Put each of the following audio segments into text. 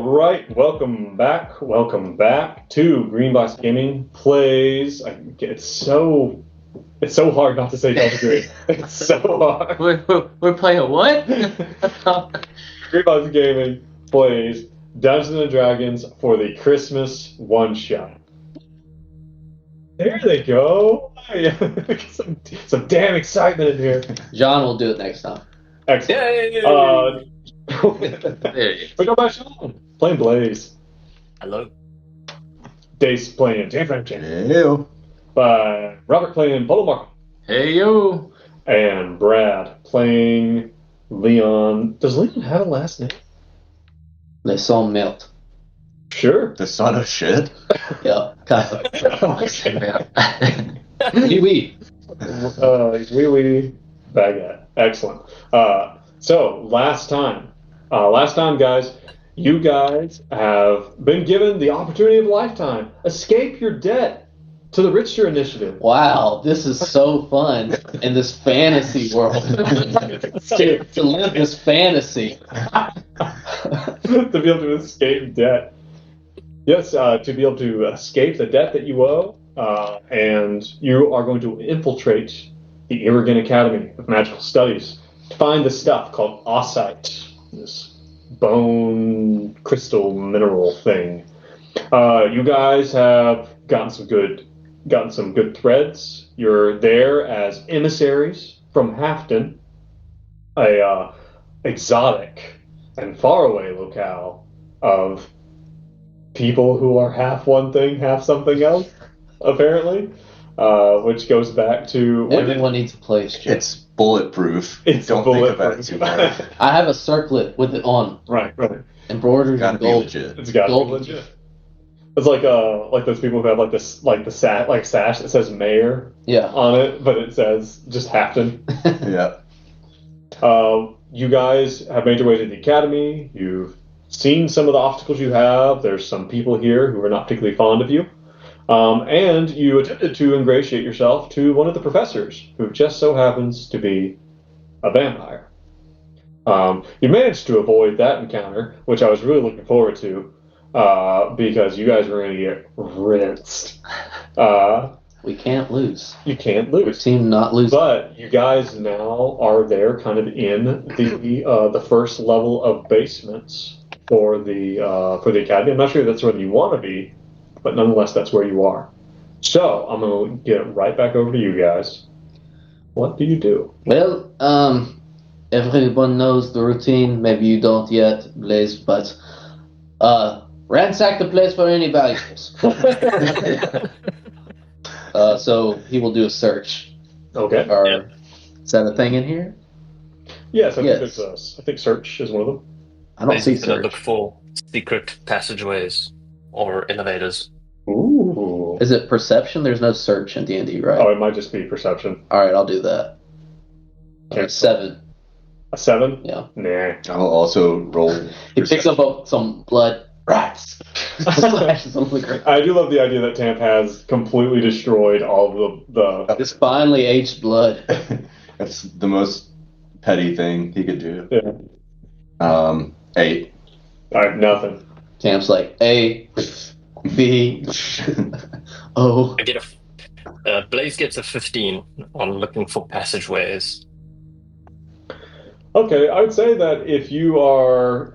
right, welcome back to Greenbox Gaming Plays. It's so hard not to say Delta Green. It's so hard. We're playing what? Greenbox Gaming Plays Dungeons and Dragons for the Christmas Oneshot. There they go. some damn excitement in here. John will do it next time. Excellent. We go by Sean playing Blaze. Hello. Dace playing Different. Heyo. Robert playing Polo Marco. Hey yo. And Brad playing Leon. Does Leon have a last name? The song melt. Sure. The son of shit. Yeah, kind of. Wee. Wee baguette. Excellent. So last time, guys, you guys have been given the opportunity of a lifetime. Escape your debt to the Richter Initiative. Wow, this is so fun in this fantasy world. to live this fantasy. To be able to escape debt. Yes, to be able to escape the debt that you owe, and you are going to infiltrate the Irrigan Academy of Magical Studies to find the stuff called Ossite, this bone crystal mineral thing. You guys have gotten some good threads. You're there as emissaries from Hafton, a exotic and faraway locale of people who are half one thing, half something else, apparently, which goes back to... Everyone needs a place, Jim. It's bulletproof. Don't think about it too hard. I have a circlet with it on. Right. Embroidered Gotta in be gold. legit. It's got to be Gold. legit. It's like those people who have the sash that says mayor Yeah. on it, but it says just Hafton. Yeah. You guys have made your way to the academy. You've seen some of the obstacles you have. There's some people here who are not particularly fond of you. And you attempted to ingratiate yourself to one of the professors, who just so happens to be a vampire. You managed to avoid that encounter, which I was really looking forward to, because you guys were going to get rinsed. We can't lose. You can't We're lose. team not losing. But you guys now are there kind of in the first level of basements for the academy. I'm not sure if that's where you want to be, but nonetheless, that's where you are. So I'm going to get right back over to you guys. What do you do? Well, everyone knows the routine. Maybe you don't yet, Blaze, but ransack the place for any valuables. So he will do a search. Okay. Or is that a thing in here? Yes, I think Yes. there's I think search is one of them. I don't see Basically, search. look for secret passageways or elevators. Ooh. Is it perception? There's no search in D&D, right? Oh, it might just be perception. All right, I'll do that. Okay. 7. A 7? Yeah. Nah. I'll also roll. He picks up some blood. Rats. Splashes on the ground. I do love the idea that Tamp has completely destroyed all of the This finely aged blood. That's the most petty thing he could do. Yeah. 8. I have nothing. Tamp's like A, B, O. I get Blaze gets a 15 on looking for passageways. Okay, I would say that if you are,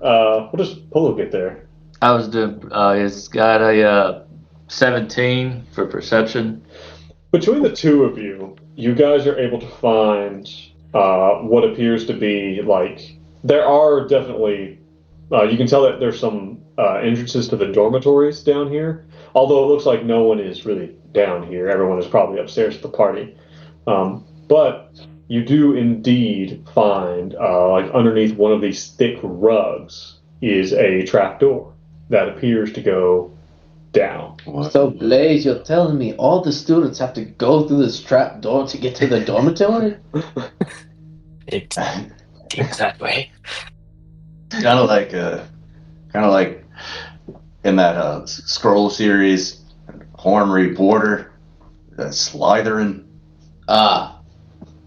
we'll just Polo get there. I was doing. It's got a 17 for perception. Between the two of you, you guys are able to find what appears to be there are definitely. You can tell that there's some entrances to the dormitories down here. Although it looks like no one is really down here. Everyone is probably upstairs at the party. But you do indeed find, underneath one of these thick rugs is a trapdoor that appears to go down. What? So, Blaze, you're telling me all the students have to go through this trap door to get to the dormitory? Exactly. Kind of like in that scroll series, Hornry Porter, Slytherin. Ah.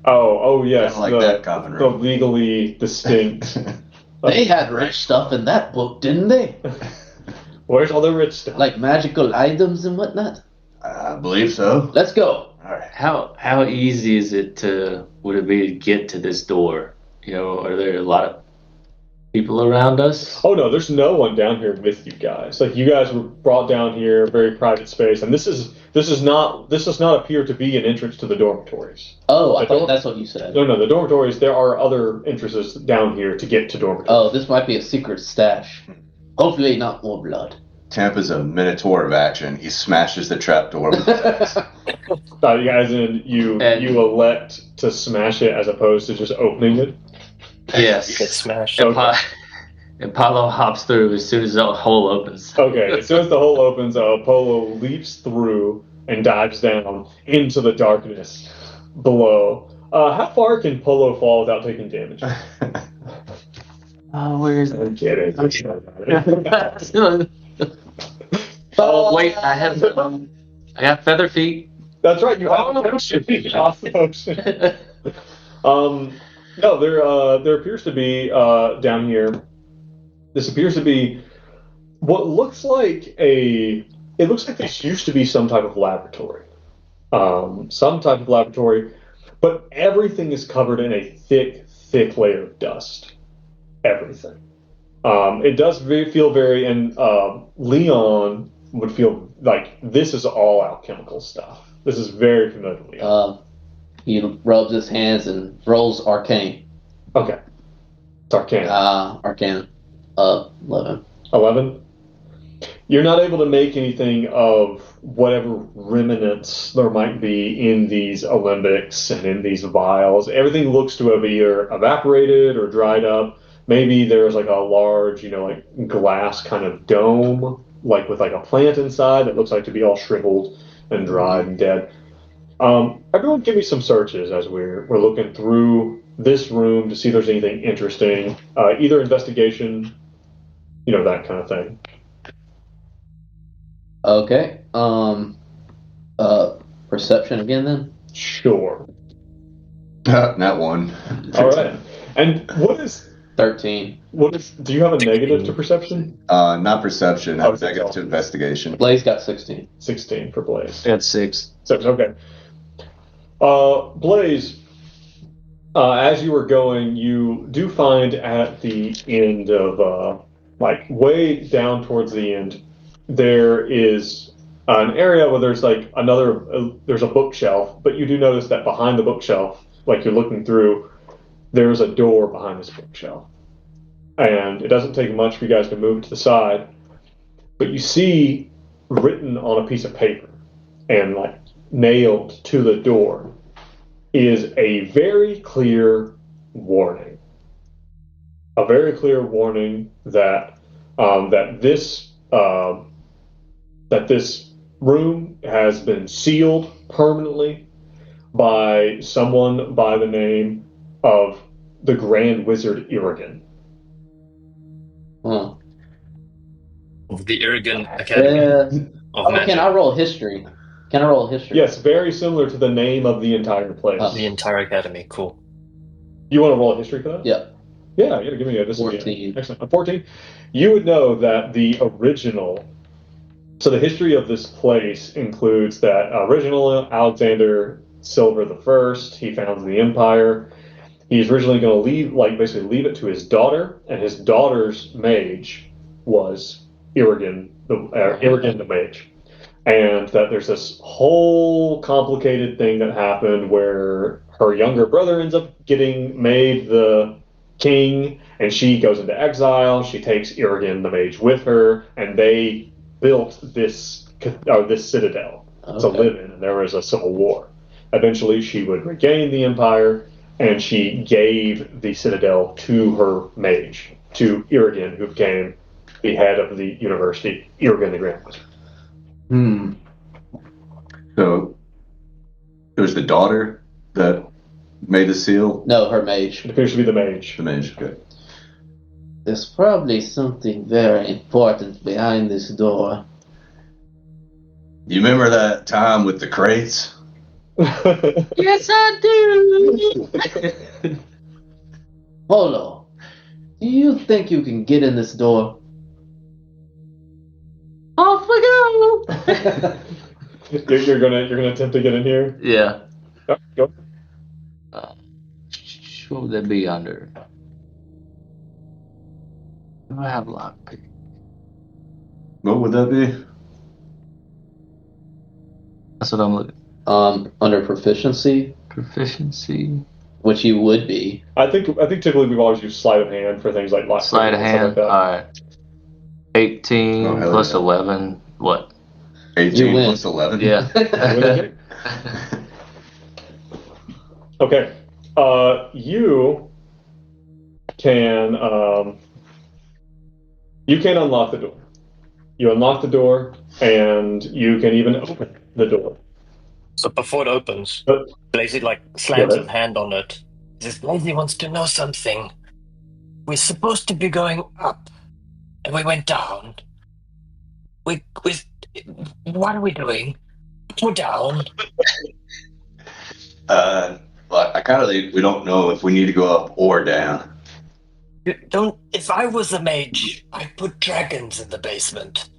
Oh yes. Kinda like that common The room. legally distinct They had rich stuff in that book, didn't they? Where's all the rich stuff? Like magical items and whatnot. I believe so. Let's go. All right. How easy is it would it be to get to this door? You know, are there a lot of people around us? Oh no, there's no one down here with you guys. Like you guys were brought down here, very private space, and this does not appear to be an entrance to the dormitories. Oh, I The thought door- that's what you said. No, the dormitories. There are other entrances down here to get to dormitories. Oh, this might be a secret stash. Hopefully not more blood. Tampa's a minotaur of action. He smashes the trapdoor with his axe. You guys, you elect to smash it as opposed to just opening it. Yes. Get smashed. And Paulo hops through as soon as the hole opens. Okay, as soon as the hole opens, Polo leaps through and dives down into the darkness below. How far can Polo fall without taking damage? Where is I'm kidding. Oh wait, I got feather feet. That's right. You have a potion. Off the potion. No, there appears to be down here. This appears to be what looks like it looks like this used to be some type of laboratory. But everything is covered in a thick layer of dust. Everything. It does feel very, and Leon would feel like this is all alchemical stuff. This is very familiar to Leon. He rubs his hands and rolls arcane. Okay. It's arcane. Arcane. 11. 11? You're not able to make anything of whatever remnants there might be in these alembics and in these vials. Everything looks to have either evaporated or dried up. Maybe there's like a large, like glass kind of dome, like with like a plant inside that looks like to be all shriveled and dried and dead. Everyone give me some searches as we're looking through this room to see if there's anything interesting. Either investigation, that kind of thing. Okay. Perception again then? Sure. Not one. All right. And what is 13. do you have a negative to perception? Not perception. I have Okay. negative to investigation. Blaze got 16. 16 for Blaze. I got 6. So, okay. Blaze, as you were going, you do find at the end of, way down towards the end, there is an area where there's there's a bookshelf, but you do notice that behind the bookshelf, like you're looking through, there's a door behind this bookshelf. And it doesn't take much for you guys to move it to the side, but you see written on a piece of paper and nailed to the door is a very clear warning. A very clear warning that this room has been sealed permanently by someone by the name of the Grand Wizard Irrigan. Huh. Of the Irrigan Academy of Magic. Can I roll history? Yes, very similar to the name of the entire place. The entire academy. Cool. You want to roll a history for that? Yeah. Yeah, give me a 14. Excellent. A 14. You would know that the original. So the history of this place includes that original Alexander Silver I, he founded the empire. He's originally going to leave it to his daughter, and his daughter's mage was Irrigan the mage. And that there's this whole complicated thing that happened where her younger brother ends up getting made the king, and she goes into exile. She takes Irrigan the mage with her, and they built this citadel to live in, and there was a civil war. Eventually, she would regain the empire, and she gave the citadel to her mage, to Irrigan, who became the head of the university, Irrigan the Grand Wizard. So it was the daughter that made the seal? No, her mage. It appears to be the mage. The mage, okay. There's probably something very important behind this door. You remember that time with the crates? Yes, I do! Polo, Do you think you can get in this door? Off we go! You're gonna attempt to get in here. Yeah. Oh, go. What would that be under? Do I have lockpick? What would that be? That's what I'm looking. Under proficiency, Proficiency. which you would be. I think typically we've always used sleight of hand for things like lock Sleight of picking and hand. stuff like that. Alright. 18 Oh, hell plus yeah. 11. What? 18 You win. plus 11? Yeah. Okay. You can unlock the door. You unlock the door, and you can even open the door. So before it opens, But Blazy slams Yeah, his hand on it. He says, Blazy wants to know something. We're supposed to be going up, and we went down. What are we doing? We're down. But I kind of think we don't know if we need to go up or down. Don't. If I was a mage, I'd put dragons in the basement.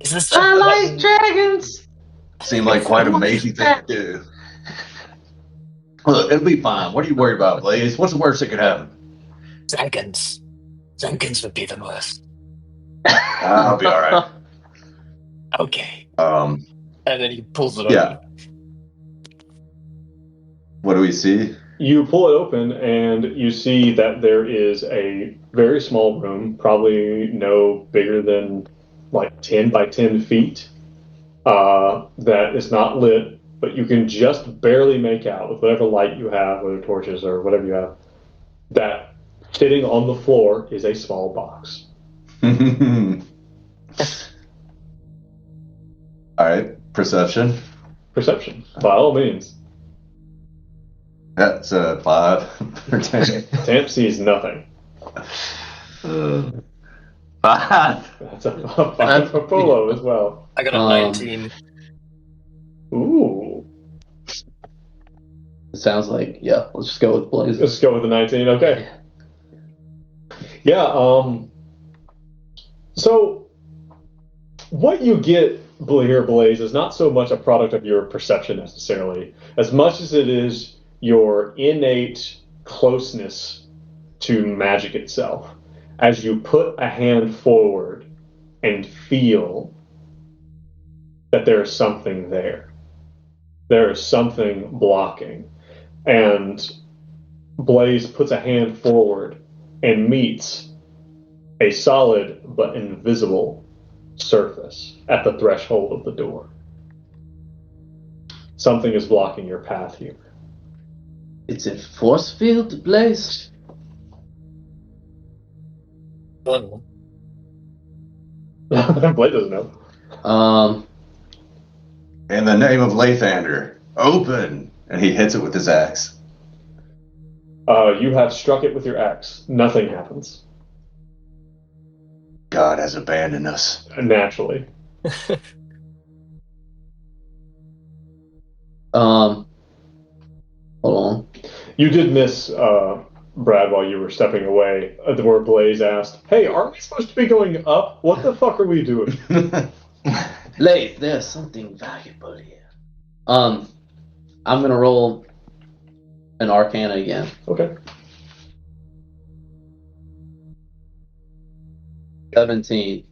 Is this? I like dragons! Seemed like quite an amazing thing to do. Look, it'll be fine. What are you worried about, Blaze? What's the worst that could happen? Dragons. Dragons would be the worst. I'll be all right. Okay. Um, And then he pulls it yeah. open. What do we see? you pull it open, and you see that there is a very small room, probably no bigger than 10 by 10 feet, that is not lit, but you can just barely make out with whatever light you have, whether torches or whatever you have, that sitting on the floor is a small box. All right, perception. Perception, by all means. That's a 5 or 10. Tamp sees nothing. 5. That's a 5 for Polo as well. I got a 19. Ooh. It sounds like, yeah, let's just go with Blaze. Let's go with the 19. Okay. Yeah. So what you get here, Blaze, is not so much a product of your perception necessarily, as much as it is your innate closeness to magic itself. As you put a hand forward and feel that there is something there. There is something blocking. And Blaze puts a hand forward and meets a solid but invisible surface at the threshold of the door. Something is blocking your path here. It's a force field, Blaze? One. Blaze doesn't know. In the name of Lathander, open! And he hits it with his axe. You have struck it with your axe. Nothing happens. God has abandoned us. Naturally. Hold on. You did miss, Brad, while you were stepping away, where Blaze asked, "Hey, aren't we supposed to be going up? What the fuck are we doing?" Blaze, there's something valuable here. I'm gonna roll an Arcana again. Okay. 17.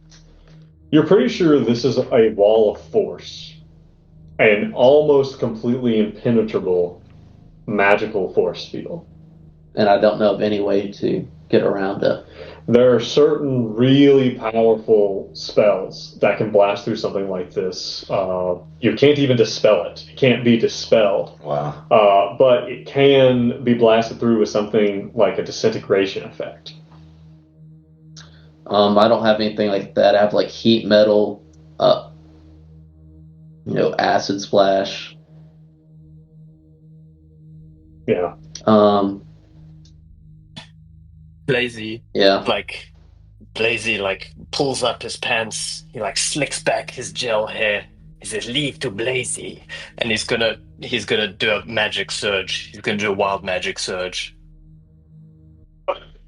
You're pretty sure this is a wall of force. An almost completely impenetrable magical force field. And I don't know of any way to get around it. There are certain really powerful spells that can blast through something like this. You can't even dispel it. It can't be dispelled. Wow. But it can be blasted through with something like a disintegration effect. I don't have anything like that. I have like heat metal, acid splash. Yeah. Blazy, Yeah. Blazy, pulls up his pants. He, slicks back his gel hair. He says, "Leave to Blazy." And he's gonna do a magic surge. He's gonna do a wild magic surge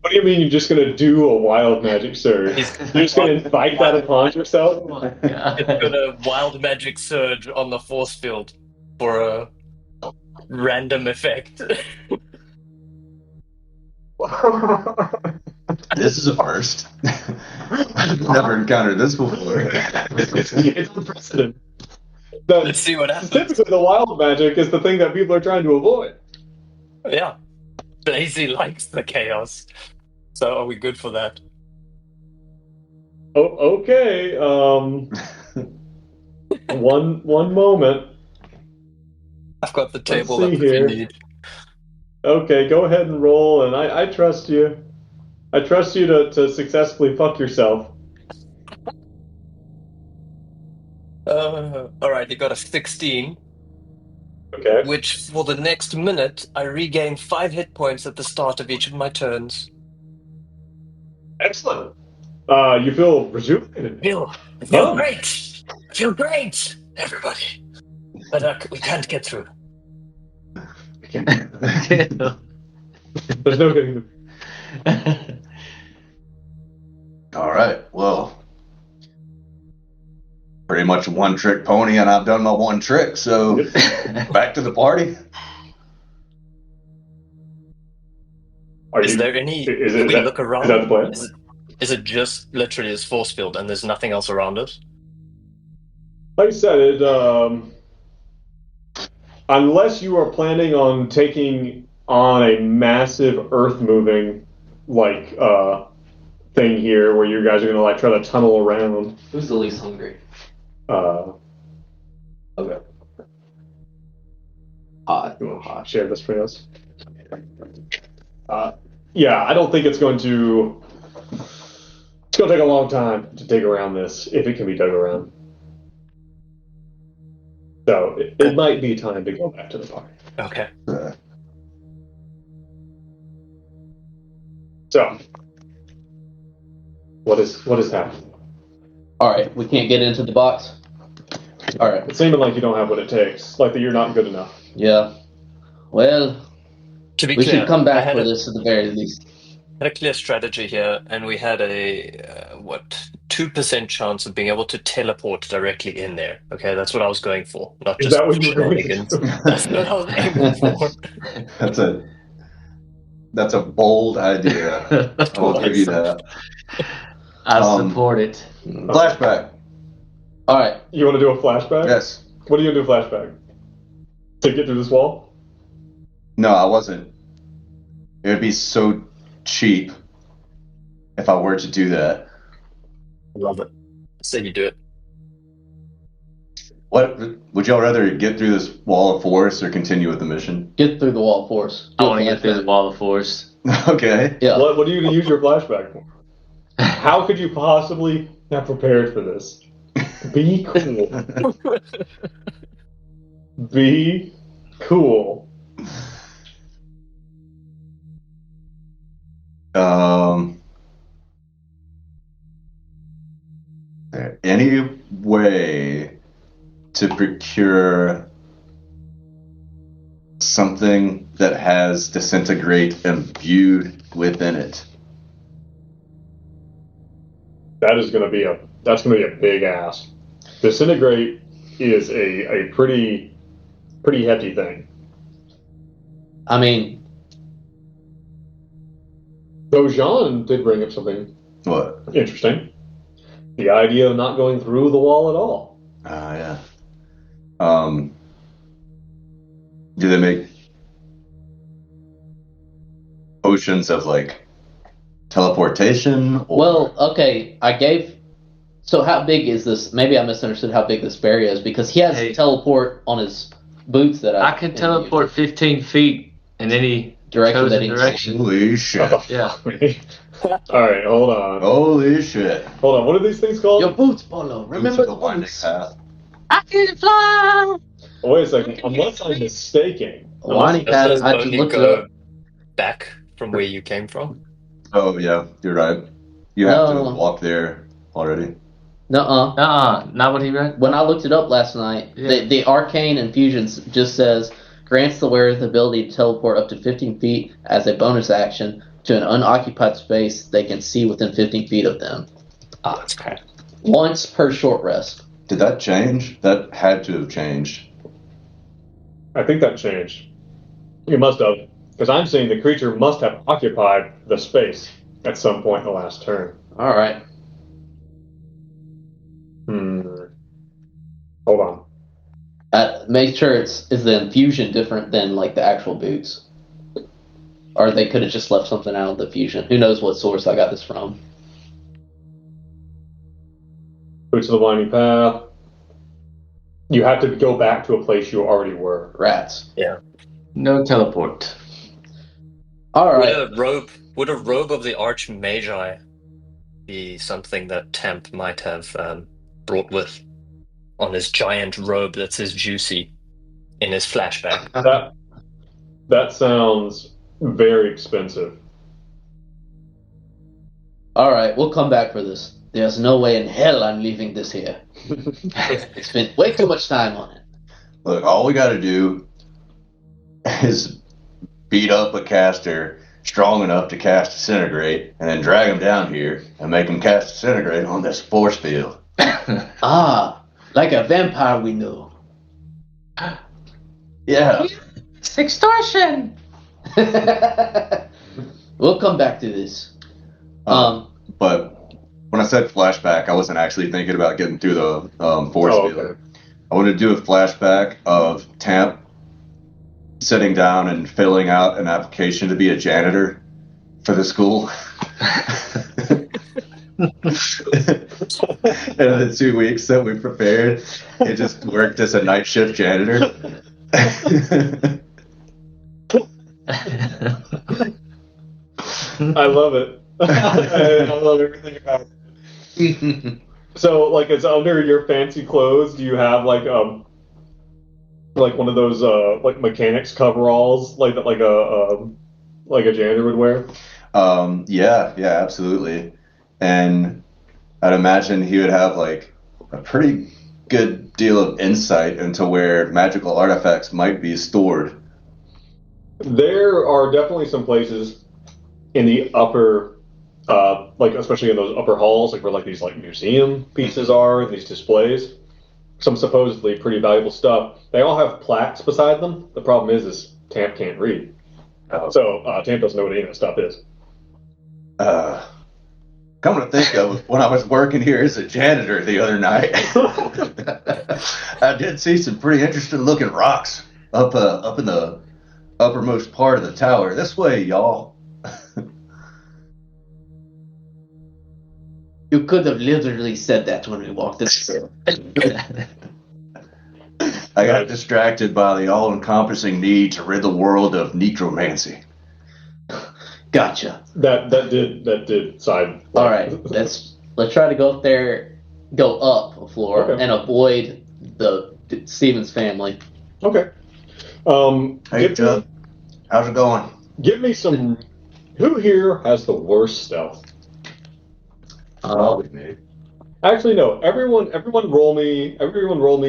What do you mean you're just going to do a wild magic surge? You're just going to invite that upon yourself? Oh my God. It's gonna wild magic surge on the force field for a random effect. This is a first. I've never encountered this before. It's unprecedented. Let's see what happens. Typically, the wild magic is the thing that people are trying to avoid. Yeah. Daisy likes the chaos. So are we good for that? Oh, okay. One moment. I've got the table see up if you here. need. Okay, go ahead and roll, and I trust you. I trust you to successfully fuck yourself. Alright, you got a 16, Okay. which for the next minute, I regain 5 hit points at the start of each of my turns. Excellent. You feel rejuvenated. I feel great! I feel great, everybody. But we can't get through. There's no getting. All right. Well, pretty much a one-trick pony, and I've done my one trick. So back to the party. Is there any? Is Can it we that, look around? Is that the plan? Is it just literally this force field and there's nothing else around us? Like I said, unless you are planning on taking on a massive earth-moving thing here, where you guys are gonna try to tunnel around. Who's the least hungry? Okay. Hot. You want to share this for us? Yeah, I don't think it's going to. It's going to take a long time to dig around this, if it can be dug around. So it might be time to go back to the party. Okay. So, what is happening? All right, we can't get into the box. All right. It's seeming like you don't have what it takes, like that you're not good enough. Yeah. Well, To be we clear, should come I back had for a- this at the very least. had a clear strategy here, and we had a 2% chance of being able to teleport directly in there. Okay, that's what I was going for, not Is just that what you were going shenanigans. for? That's what I was aiming for. That's a bold idea. I'll give you that. I support it. Flashback. All right. You want to do a flashback? Yes. What are you going to do a flashback? To get through this wall? No, I wasn't. It would be so cheap if I were to do that. I love it. Say you do it. What would y'all rather get through this wall of force or continue with the mission? Get through the wall of force. I want to get through the wall of force. Okay. Yeah. What are you going to use your flashback for? How could you possibly have prepared for this? Be cool. Be cool. Any way to procure something that has disintegrate imbued within it? That's going to be a big ask. Disintegrate is a pretty hefty thing. I mean, So Jean did bring up something What? interesting. The idea of not going through the wall at all. Yeah. Do they make potions of teleportation? Or... well, okay. So how big is this? Maybe I misunderstood how big this barrier is because he has teleport on his boots that I can teleport 15 feet in any direction that chosen he direction. Holy shit. Yeah. All right, hold on. Holy shit. Hold on. What are these things called? Your boots, Polo. Remember Boots the of winding boots. path. I can fly. Oh, wait a second. Unless I'm mistaken. Winding Does path. I just only looked it go up. back from where you came from. Oh, yeah, you're right. You have No. to walk there already. Nuh-uh. Not what he read. When I looked it up last night, Yeah. the arcane infusions just says grants the wearer the ability to teleport up to 15 feet as a bonus action to an unoccupied space they can see within 15 feet of them. Ah, that's correct. Once per short rest. Did that change? That had to have changed. I think that changed. You must have, because I'm saying the creature must have occupied the space at some point in the last turn. All right. Hold on. Make sure is the infusion different than like the actual boots, or they could have just left something out of the fusion. Who knows what source I got this from? Boots of the Winding Path. You have to go back to a place you already were. Rats. Yeah. No teleport. All right. Would a robe of the Archmagi be something that Temp might have brought with on his giant robe that says juicy in his flashback? That sounds very expensive. All right. We'll come back for this. There's no way in hell I'm leaving this here. It's been way too much time on it. Look, all we got to do is beat up a caster strong enough to cast Disintegrate, and then drag him down here and make him cast Disintegrate on this force field. Ah, like a vampire we know. Yeah. It's extortion! We'll come back to this. But when I said flashback, I wasn't actually thinking about getting through the force field. Okay. I wanted to do a flashback of Tamp sitting down and filling out an application to be a janitor for the school. In the 2 weeks that we prepared, he just worked as a night shift janitor. I love it. I love everything about it. So, like, it's under your fancy clothes. Do you have like one of those like mechanics coveralls like that, like a janitor would wear? Yeah, absolutely. And I'd imagine he would have like a pretty good deal of insight into where magical artifacts might be stored. There are definitely some places in the upper, like especially in those upper halls, like where like these like museum pieces are, and these displays. Some supposedly pretty valuable stuff. They all have plaques beside them. The problem is Tamp can't read, so Tamp doesn't know what any of that stuff is. Come to think of it, when I was working here as a janitor the other night, I did see some pretty interesting looking rocks up in the uppermost part of the tower. This way, y'all. You could have literally said that when we walked in. I got distracted by the all-encompassing need to rid the world of necromancy. Gotcha. That did side. All right, let's try to go up there, go up a floor, Okay. and avoid the Stevens family. Okay. Hey, Chuck, how's it going? Give me some. Who here has the worst stealth? Probably me. Actually, no. Everyone roll me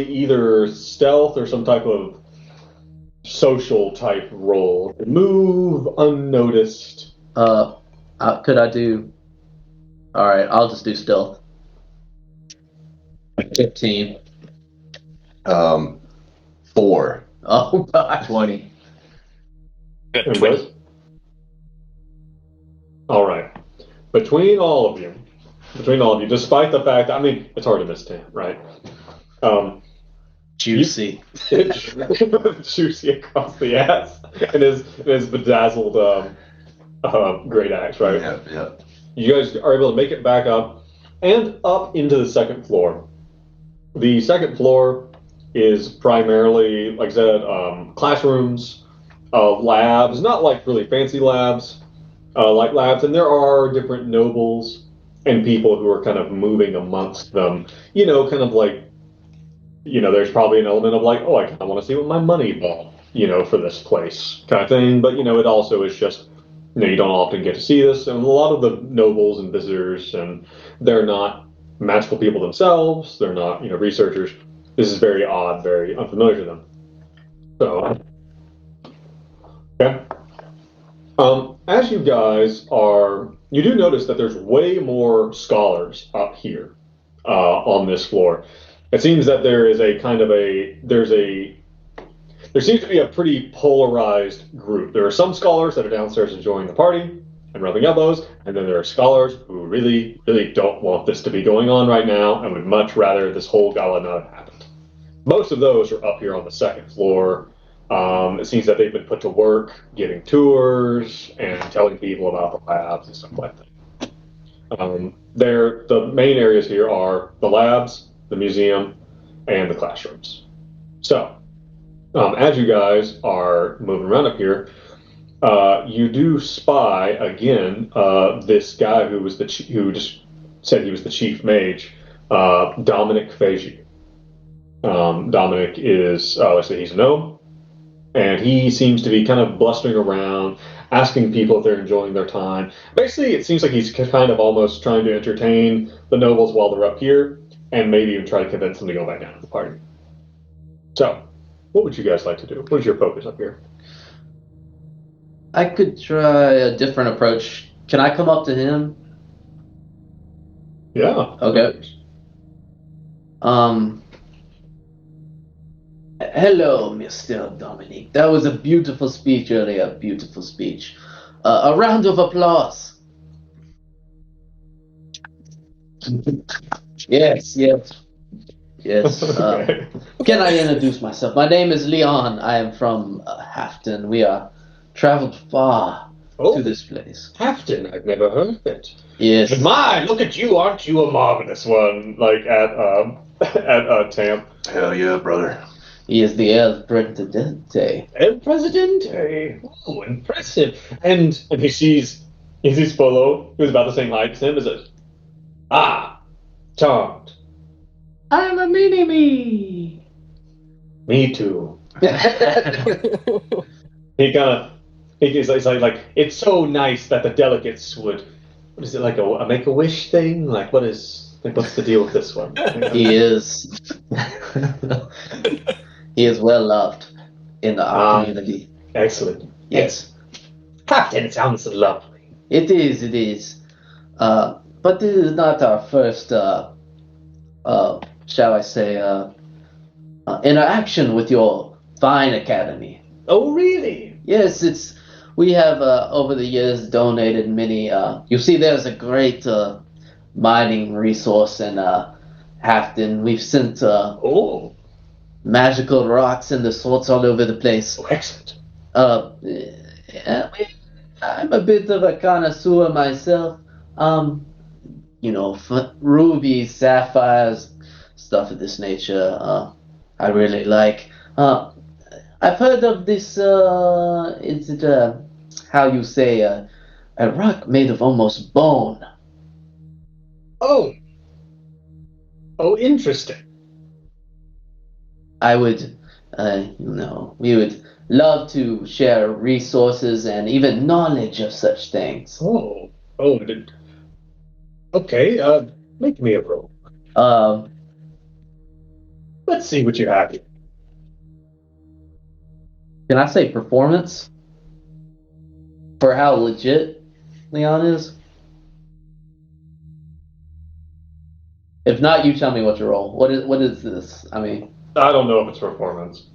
either stealth or some type of social type roll. Move unnoticed. Could I do? All right, I'll just do stealth. 15. 4. Oh gosh. 20. Good, And 20. Wes? All right. Between all of you, despite the fact, I mean, it's hard to miss 10, right? Juicy. Juicy across the ass and his bedazzled great axe, right? Yeah. You guys are able to make it back up and up into the second floor. The second floor is primarily, like I said, classrooms, labs, not like really fancy labs, like labs, and there are different nobles and people who are kind of moving amongst them. Kind of like, there's probably an element of like, oh, I kind of want to see what my money bought, for this place kind of thing. But, it also is just, you don't often get to see this. And a lot of the nobles and visitors, and they're not magical people themselves. They're not, researchers. This is very odd, very unfamiliar to them. So, okay. As you guys are, you do notice that there's way more scholars up here on this floor. It seems that there is there seems to be a pretty polarized group. There are some scholars that are downstairs enjoying the party and rubbing elbows, and then there are scholars who really, really don't want this to be going on right now and would much rather this whole gala not have happened. Most of those are up here on the second floor. It seems that they've been put to work giving tours and telling people about the labs and stuff like that. The main areas here are the labs, the museum, and the classrooms. So, as you guys are moving around up here, you do spy again this guy who just said he was the chief mage, Dominic Feji. Dominic is, let's say he's a gnome, and he seems to be kind of blustering around, asking people if they're enjoying their time. Basically, it seems like he's kind of almost trying to entertain the nobles while they're up here, and maybe even try to convince them to go back down to the party. So, what would you guys like to do? What is your focus up here? I could try a different approach. Can I come up to him? Yeah. Okay. Hello, Mr. Dominic. That was a beautiful speech earlier. Beautiful speech. A round of applause. Yes. Okay. Can I introduce myself? My name is Leon. I am from Hafton. We are traveled far to this place. Hafton, I've never heard of it. Yes. But my, look at you, aren't you a marvelous one? Like at Tamp. Hell yeah, brother. He is the El Presidente. El Presidente. Oh, impressive. And he sees Polo, who's about the same height as him, is it? Ah, charmed. I'm a mini-me. Me too. He's like, it's so nice that the delegates would, what is it, like a make-a-wish thing? Like, what's the deal with this one? He is. He is well loved in our community. Excellent. Yes. Captain sounds lovely. It is. But this is not our first, shall I say, interaction with your fine academy. Oh, really? Yes, we have over the years donated many. You see, there's a great mining resource in Hafton. We've sent magical rocks and the sorts all over the place. Oh, excellent. I'm a bit of a connoisseur myself. Rubies, sapphires, stuff of this nature. I really like. I've heard of this. Is it how you say a rock made of almost bone? Oh, interesting. I would, we would love to share resources and even knowledge of such things. Okay, make me a roll. Let's see what you have here. Can I say performance? For how legit Leon is? If not, you tell me what to roll. What is this? I mean, I don't know if it's performance.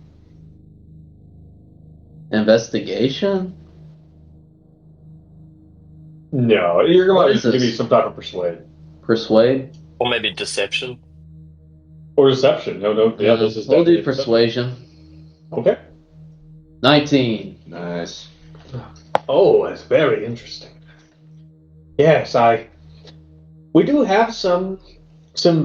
Investigation? No, you're going What to is give me this? some type of persuade. Persuade? Or maybe deception. Or deception. No, yeah, this is We'll do definitely persuasion. Okay. 19. Nice. Oh, that's very interesting. Yes, we do have some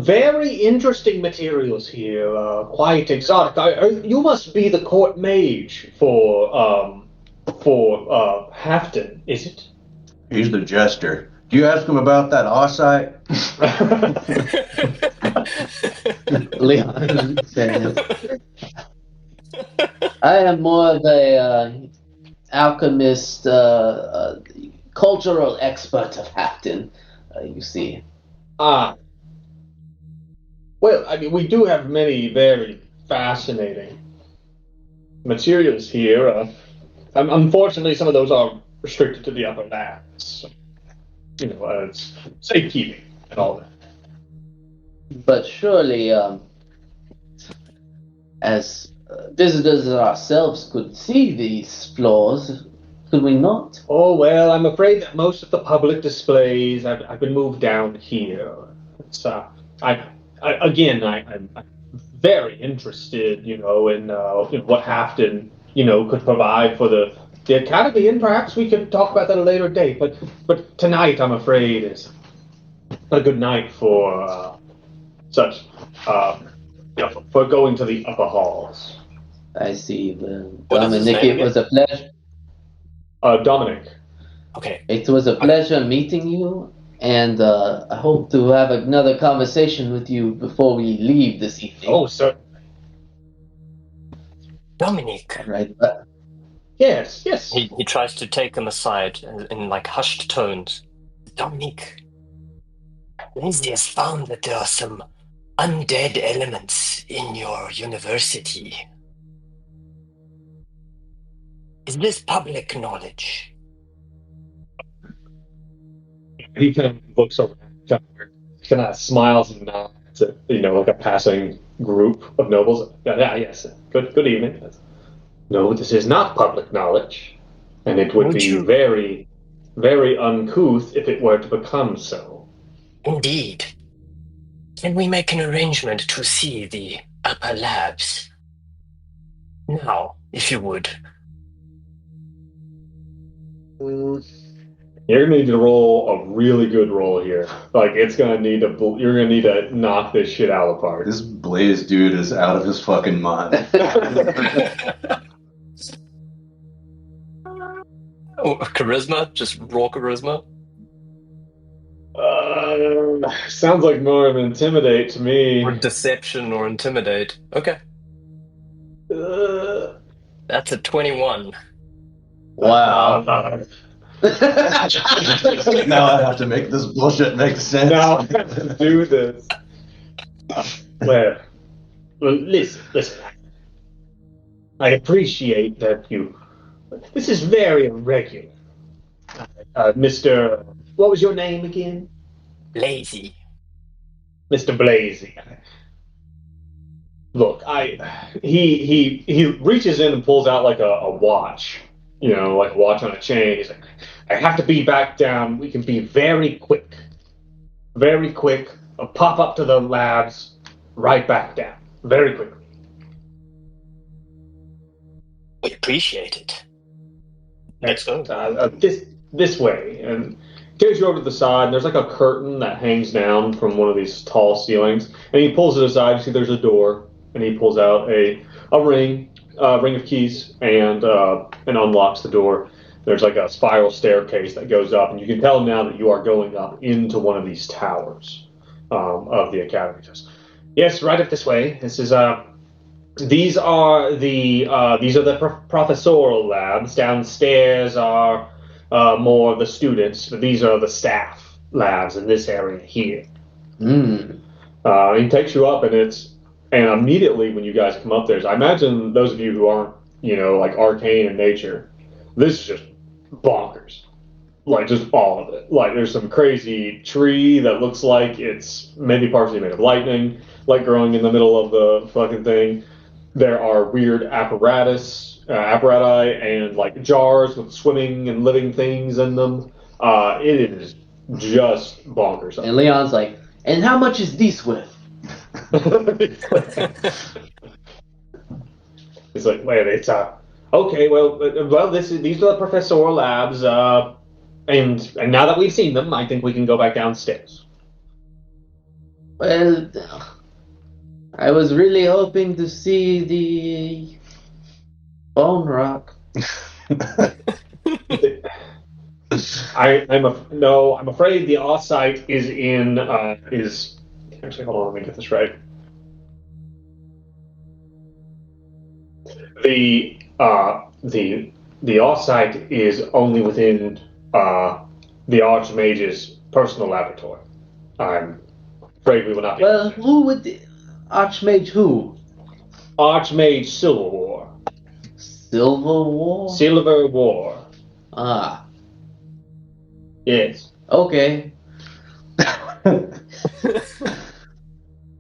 very interesting materials here, quite exotic. You must be the court mage for Hafton, is it? He's the jester. Do you ask him about that ossite? Leon says, I am more of a alchemist, cultural expert of Hafton, you see. Ah. Well, I mean, we do have many very fascinating materials here. Unfortunately, some of those are restricted to the upper labs. It's safekeeping and all that. But surely, as visitors ourselves could see these floors, could we not? Oh, well, I'm afraid that most of the public displays have been moved down here. It's, I'm very interested, in what Hafton, could provide for the Academy, and perhaps we could talk about that at a later date. But tonight, I'm afraid, is not a good night for for going to the upper halls. I see. Well, What is his Dominic, name it was a pleasure. Dominic. Okay. It was a pleasure meeting you, and I hope to have another conversation with you before we leave this evening. Oh, sir. Dominic. Right. Yes. He tries to take him aside in like hushed tones. Dominic, Lindsay has found that there are some undead elements in your university. Is this public knowledge? He kind of looks over, kind of smiles and nods at, like a passing group of nobles. Yeah, yes. Good evening. No, this is not public knowledge, and it would be very, very uncouth if it were to become so. Indeed. Can we make an arrangement to see the upper labs? Now, if you would. You're gonna need to roll a really good roll here. Like you're gonna need to knock this shit out of the park. This Blaze dude is out of his fucking mind. Oh, charisma? Just raw charisma? Sounds like more of an intimidate to me. Or deception or intimidate. Okay. That's a 21. Wow. Now I have to make this bullshit make sense. Now I have to do this. Well, listen. I appreciate that you. This is very irregular. Mr. What was your name again? Lazy. Mr. Blazy. Look, he reaches in and pulls out like a watch, like a watch on a chain. He's like, I have to be back down. We can be very quick. Very quick. I'll pop up to the labs, right back down. Very quickly. We appreciate it. Let's go. This way, and carries you over to the side, and there's like a curtain that hangs down from one of these tall ceilings, and he pulls it aside. You see there's a door, and he pulls out a ring of keys, and unlocks the door. There's like a spiral staircase that goes up, and you can tell now that you are going up into one of these towers of the academy. Just, yes, right up this way. This is these are the professorial labs. Downstairs are more of the students, but these are the staff labs in this area here. He takes you up, and immediately when you guys come up there, I imagine those of you who aren't, like arcane in nature, this is just bonkers. Like, just all of it. Like, there's some crazy tree that looks like it's maybe partially made of lightning, like growing in the middle of the fucking thing. There are weird apparati, and like jars with swimming and living things in them. It is just bonkers. And Leon's like, and how much is this worth? It's like, wait, it's okay. Well, these are the professorial labs, and now that we've seen them, I think we can go back downstairs. Well, I was really hoping to see the bone rock. I'm afraid the off-site is in actually, hold on, let me get this right. The off-site is only within the Archmage's personal laboratory. I'm afraid we will not be. Well, who would the Archmage who? Archmage Silver War. Silver War? Silver War. Ah. Yes. Okay.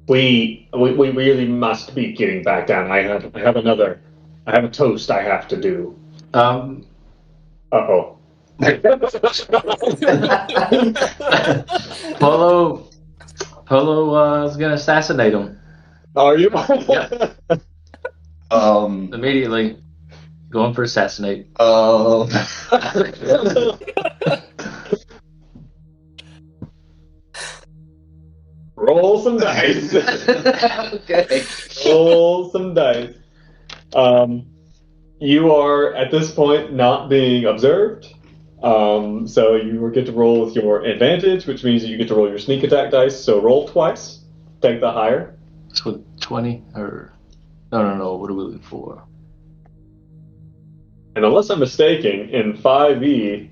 We really must be getting back down. I have a toast I have to do. Uh-oh. Polo is gonna assassinate him Are you? Yeah. Immediately. Going for assassinate. Roll some dice. Okay. Roll some dice. You are at this point not being observed. So you will get to roll with your advantage, which means that you get to roll your sneak attack dice. So roll twice. Take the higher. It's with 20 or no. What are we looking for? And unless I'm mistaken, in 5e,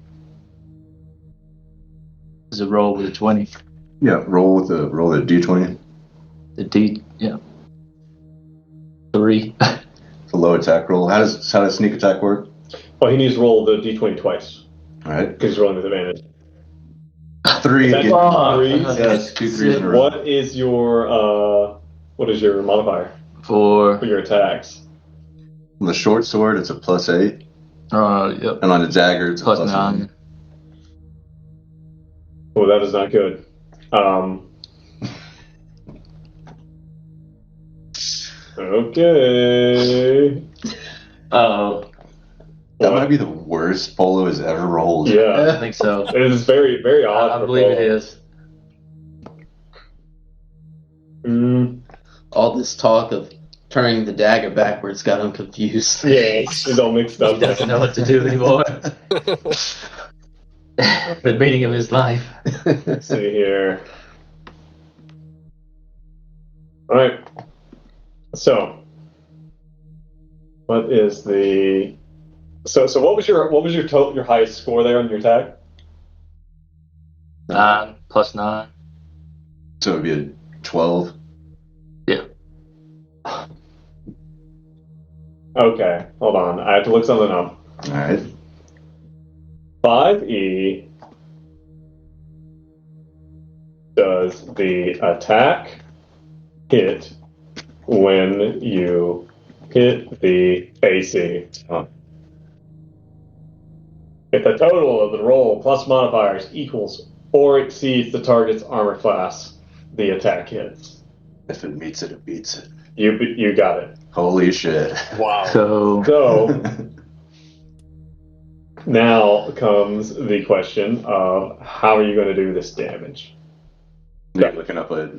Is it roll with a 20? Yeah, roll the d20. The D, yeah. 3. It's a low attack roll. How does sneak attack work? well, he needs to roll the d20 twice All right, because he's rolling with advantage. 3 Is that again. threes? Yes, 2 3s in a row. What is your modifier For for your attacks? On the short sword, it's a +8, yep. and on the dagger, it's a Plus +9. 9. Oh, that is not good. Okay. Uh-oh. That might be the worst Polo has ever rolled. Yeah, I think so. it is very, very odd. I for believe it Polo. is. All this talk of turning the dagger backwards got him confused. Yeah, it's all mixed He up. doesn't know what to do anymore. The meaning of his life. Let's see here. All right. So, what is the? So what was your highest score there on your attack? 9 plus 9. So it would be a 12. Yeah. Okay, hold on. I have to look something up. All right. 5e does the attack hit when you hit the AC. Oh. If the total of the roll plus modifiers equals or exceeds the target's armor class, the attack hits. If it meets it, it beats it. You got it. Holy shit. Wow. So now comes the question of how are you going to do this damage? You're looking up a.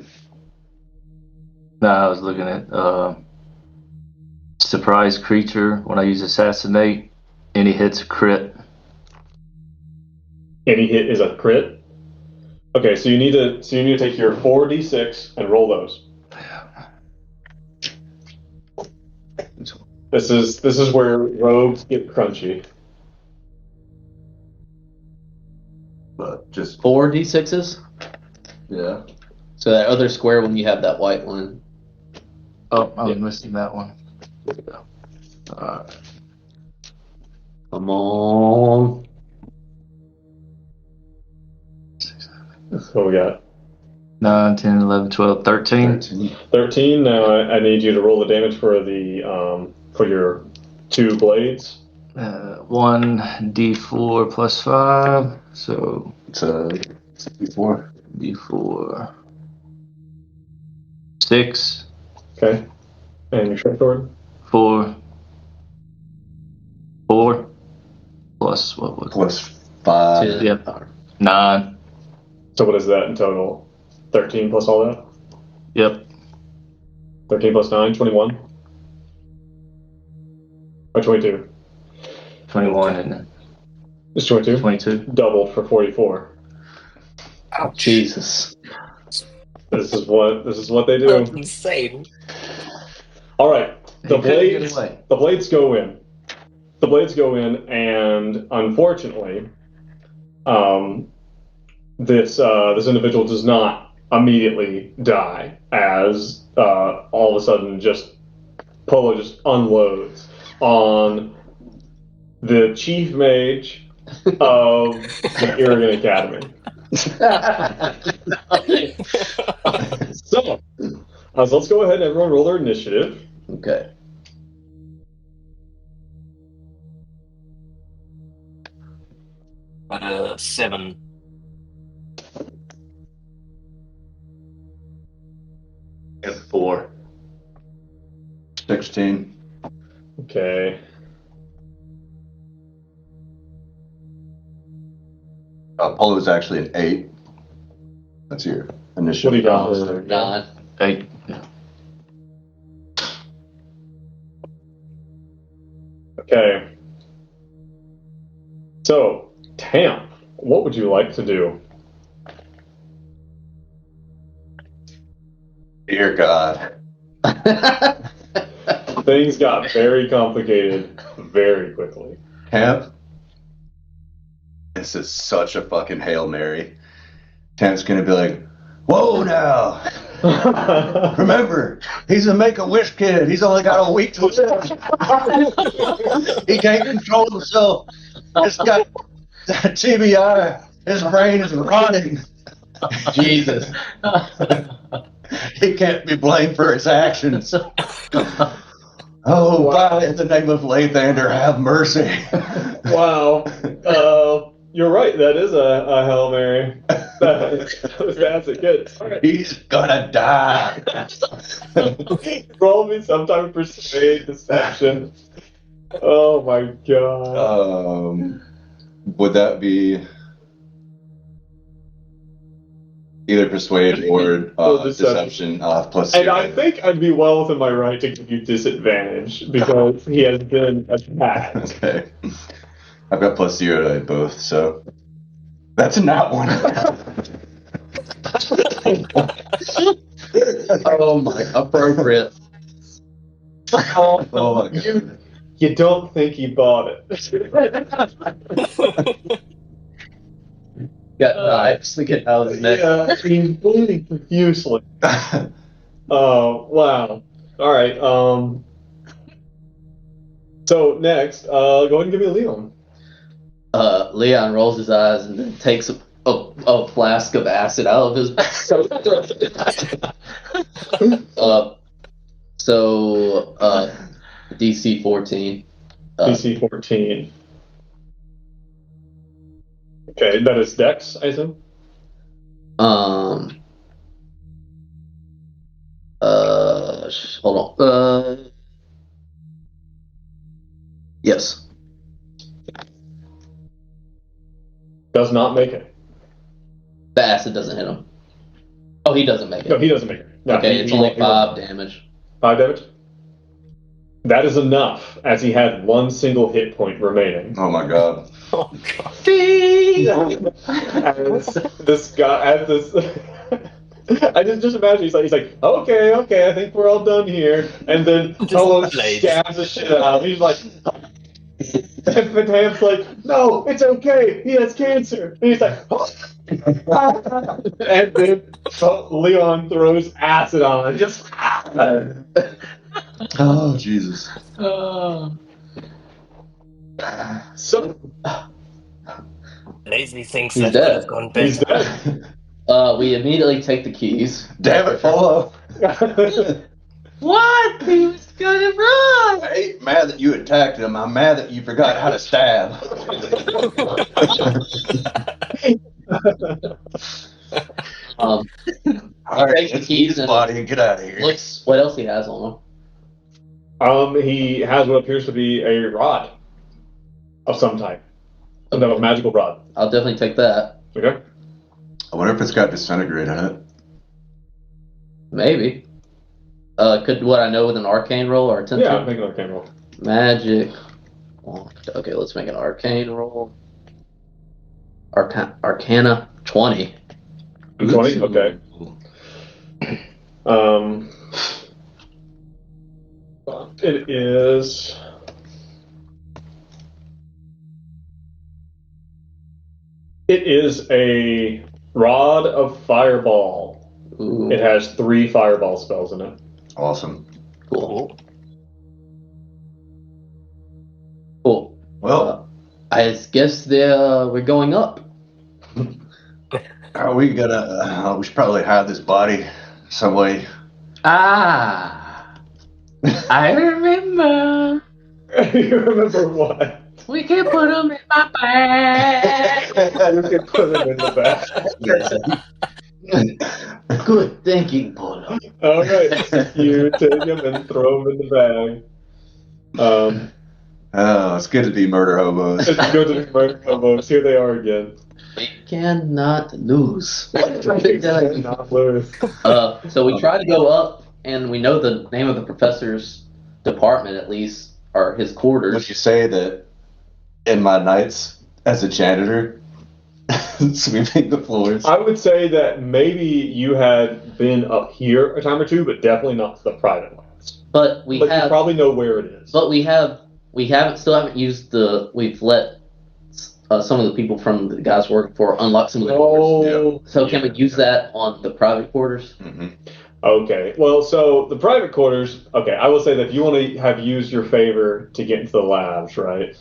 No, I was looking at surprise creature. When I use assassinate, any hits crit. Any hit is a crit. Okay, so you need to take your 4d6 and roll those. This is where rogues get crunchy. But just 4 d6s? yeah. So that other square one, you have that white one. Oh, I was missing that one. Come on. So we got 9, 10, 11, 12, 13. 13. Now I need you to roll the damage for the for your 2 blades. 1d4 plus 5. So It's a d4. d4. 6. Okay. And your short sword. 4. 4. Plus what was it? Plus 5. Yep. 9. So what is that in total? 13 plus all that? Yep. 13 plus 9, 21? Or 22? 21 and It's 22? 22. Doubled for 44. Ouch. Jesus. This is what they do. That's insane. All right. The He couldn't get blades away. the blades go in. The blades go in, and unfortunately, this individual does not immediately die as all of a sudden Polo just unloads on the chief mage of the Irrigan Academy. So let's go ahead and everyone roll their initiative. Okay. Got 7. And 4. 16. Okay. Polo's actually an 8. That's your initiative. What do you got? Oh, 9. 8. Okay. So, Tam, what would you like to do? Dear God. Things got very complicated very quickly. Tamp, this is such a fucking Hail Mary. Tamp's gonna be like, whoa now! Remember, he's a Make-A-Wish kid. He's only got a week to live. He can't control himself. He's got TBI. His brain is rotting. Jesus. He can't be blamed for his actions. Oh, God, in the name of Lathander, have mercy. Wow. You're right. That is a Hail Mary. That's a good. All right. He's gonna die. Roll me some type of persuade, deception. Oh my god. Would that be either persuade or deception plus 0? And I think I'd be well within my right to give you disadvantage because he has been attacked. Okay. I've got plus 0 to both, so that's a not one. Oh my, appropriate. Oh my god. You don't think he bought it. Got knives to get out of his neck. Yeah, he's bleeding profusely. Oh, wow. Alright, so next, go ahead and give me a Leon. Leon rolls his eyes and then takes a flask of acid out of his DC 14. DC 14. Okay, that is Dex, I assume? Hold on. Yes. Does not make it. The acid doesn't hit him. Oh, he doesn't make it. No, he doesn't make it. No, Okay, it's only 5 damage. 5 damage? That is enough, as he had one single hit point remaining. Oh my god. Oh god. As this guy, I just imagine he's like, okay, I think we're all done here, and then Polo stabs the shit out of him. He's like, and Tam's like, no, it's okay, he has cancer, and he's like, and then Leon throws acid on him, just. Oh Jesus. So Lazy thinks He's that dead. could have gone he's better. dead. We immediately take the keys. Damn it, Polo. What? He was gonna run! I ain't mad that you attacked him. I'm mad that you forgot how to stab. Alright, Alright, let's eat his body and get out of here. looks what else he has on him. He has what appears to be a rod of some type. Some type of magical rod. I'll definitely take that. Okay? I wonder if it's got disintegrate in it. Maybe. Could what I know with an arcane roll or a 10? Yeah, make an arcane roll. Magic. Okay, let's make an arcane roll. Arcana 20. 20? Okay. It is. It is a rod of fireball. Ooh, It has 3 fireball spells in it. Awesome. cool. Cool. Well, I guess we're going up. Are we gonna? We should probably hide this body some way. Ah, I remember. You remember what? We can put them in my bag. You can put them in the bag. Good thinking, Polo. All right, you take them and throw them in the bag. Oh, it's good to be murder hobos. It's good to be murder hobos. Here they are again. We cannot lose. Not lose. So we try to go up, and we know the name of the professor's department, at least, or his quarters. Would you say that in my nights as a janitor, sweeping the floors? I would say that maybe you had been up here a time or two, but definitely not to the private labs. But you probably know where it is. But we haven't used we've let some of the people from the guys working for unlock some of the quarters. Yeah. So can we use that on the private quarters? Mm-hmm. Okay. Well, so the private quarters. Okay, I will say that if you want to have used your favor to get into the labs, right?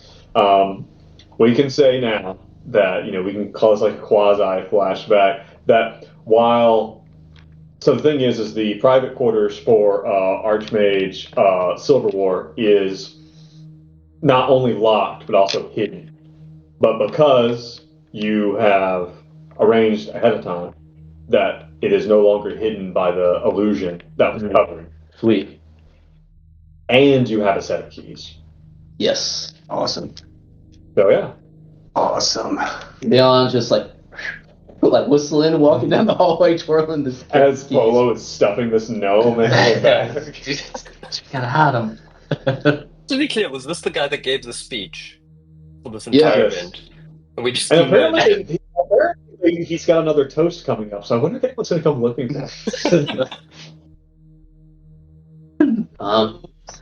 We can say now that we can call this like a quasi flashback. That while so the thing is the private quarters for Archmage Silver War is not only locked but also hidden. But because you have arranged ahead of time that it is no longer hidden by the illusion that was covered. Sweet. And you have a set of keys. Yes. Awesome. So yeah. Awesome. Leon's just like whistling and walking down the hallway, twirling this. As Polo is stuffing this gnome in his bag. Gotta hide him. To be clear, was this the guy that gave the speech for this entire event? And we just and apparently he's got another toast coming up, so I wonder if anyone's going to come looking for him.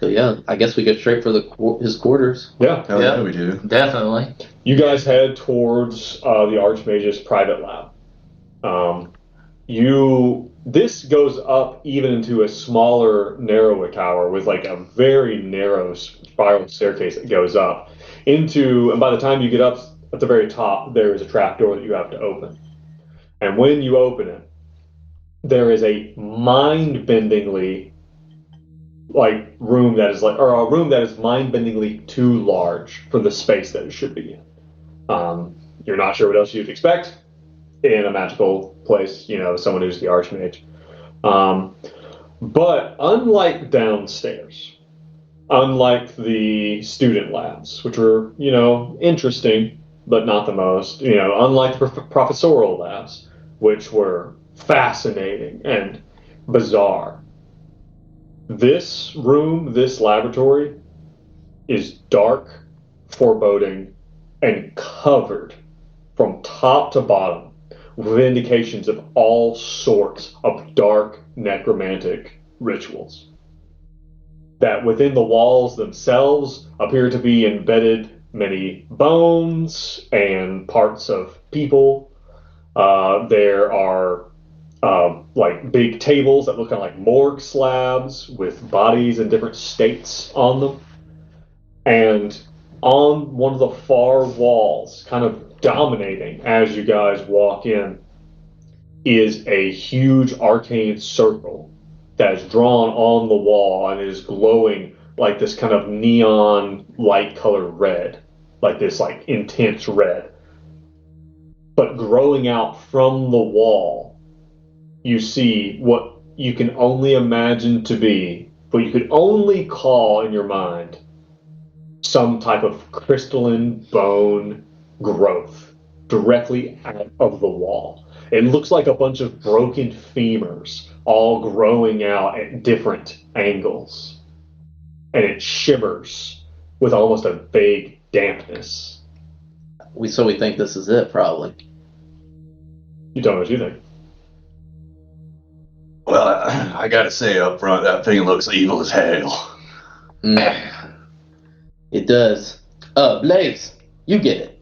So yeah, I guess we go straight for his quarters. Yeah. Yeah, we do. Definitely. You guys head towards the Archmage's private lab. This goes up even into a smaller, narrower tower with like a very narrow spiral staircase that goes up into, and by the time you get up at the very top, there is a trapdoor that you have to open. And when you open it, there is a mind-bendingly room that is mind-bendingly too large for the space that it should be in. You're not sure what else you'd expect in a magical place, someone who's the Archmage. But unlike downstairs, unlike the student labs, which were, interesting, but not the most, unlike the professorial labs, which were fascinating and bizarre, this room, this laboratory, is dark, foreboding, and covered from top to bottom with indications of all sorts of dark necromantic rituals. That within the walls themselves appear to be embedded many bones and parts of people. There are big tables that look kind of like morgue slabs with bodies in different states on them. And on one of the far walls, kind of dominating as you guys walk in, is a huge arcane circle that is drawn on the wall and is glowing like this kind of neon light color red, like this like intense red. But growing out from the wall, you see what you can only imagine to be, what you could only call in your mind, some type of crystalline bone growth directly out of the wall. It looks like a bunch of broken femurs all growing out at different angles. And it shimmers with almost a vague dampness. We think this is it, probably. You don't know what you think. Well, I gotta say up front, that thing looks evil as hell. It does. Blaze, you get it.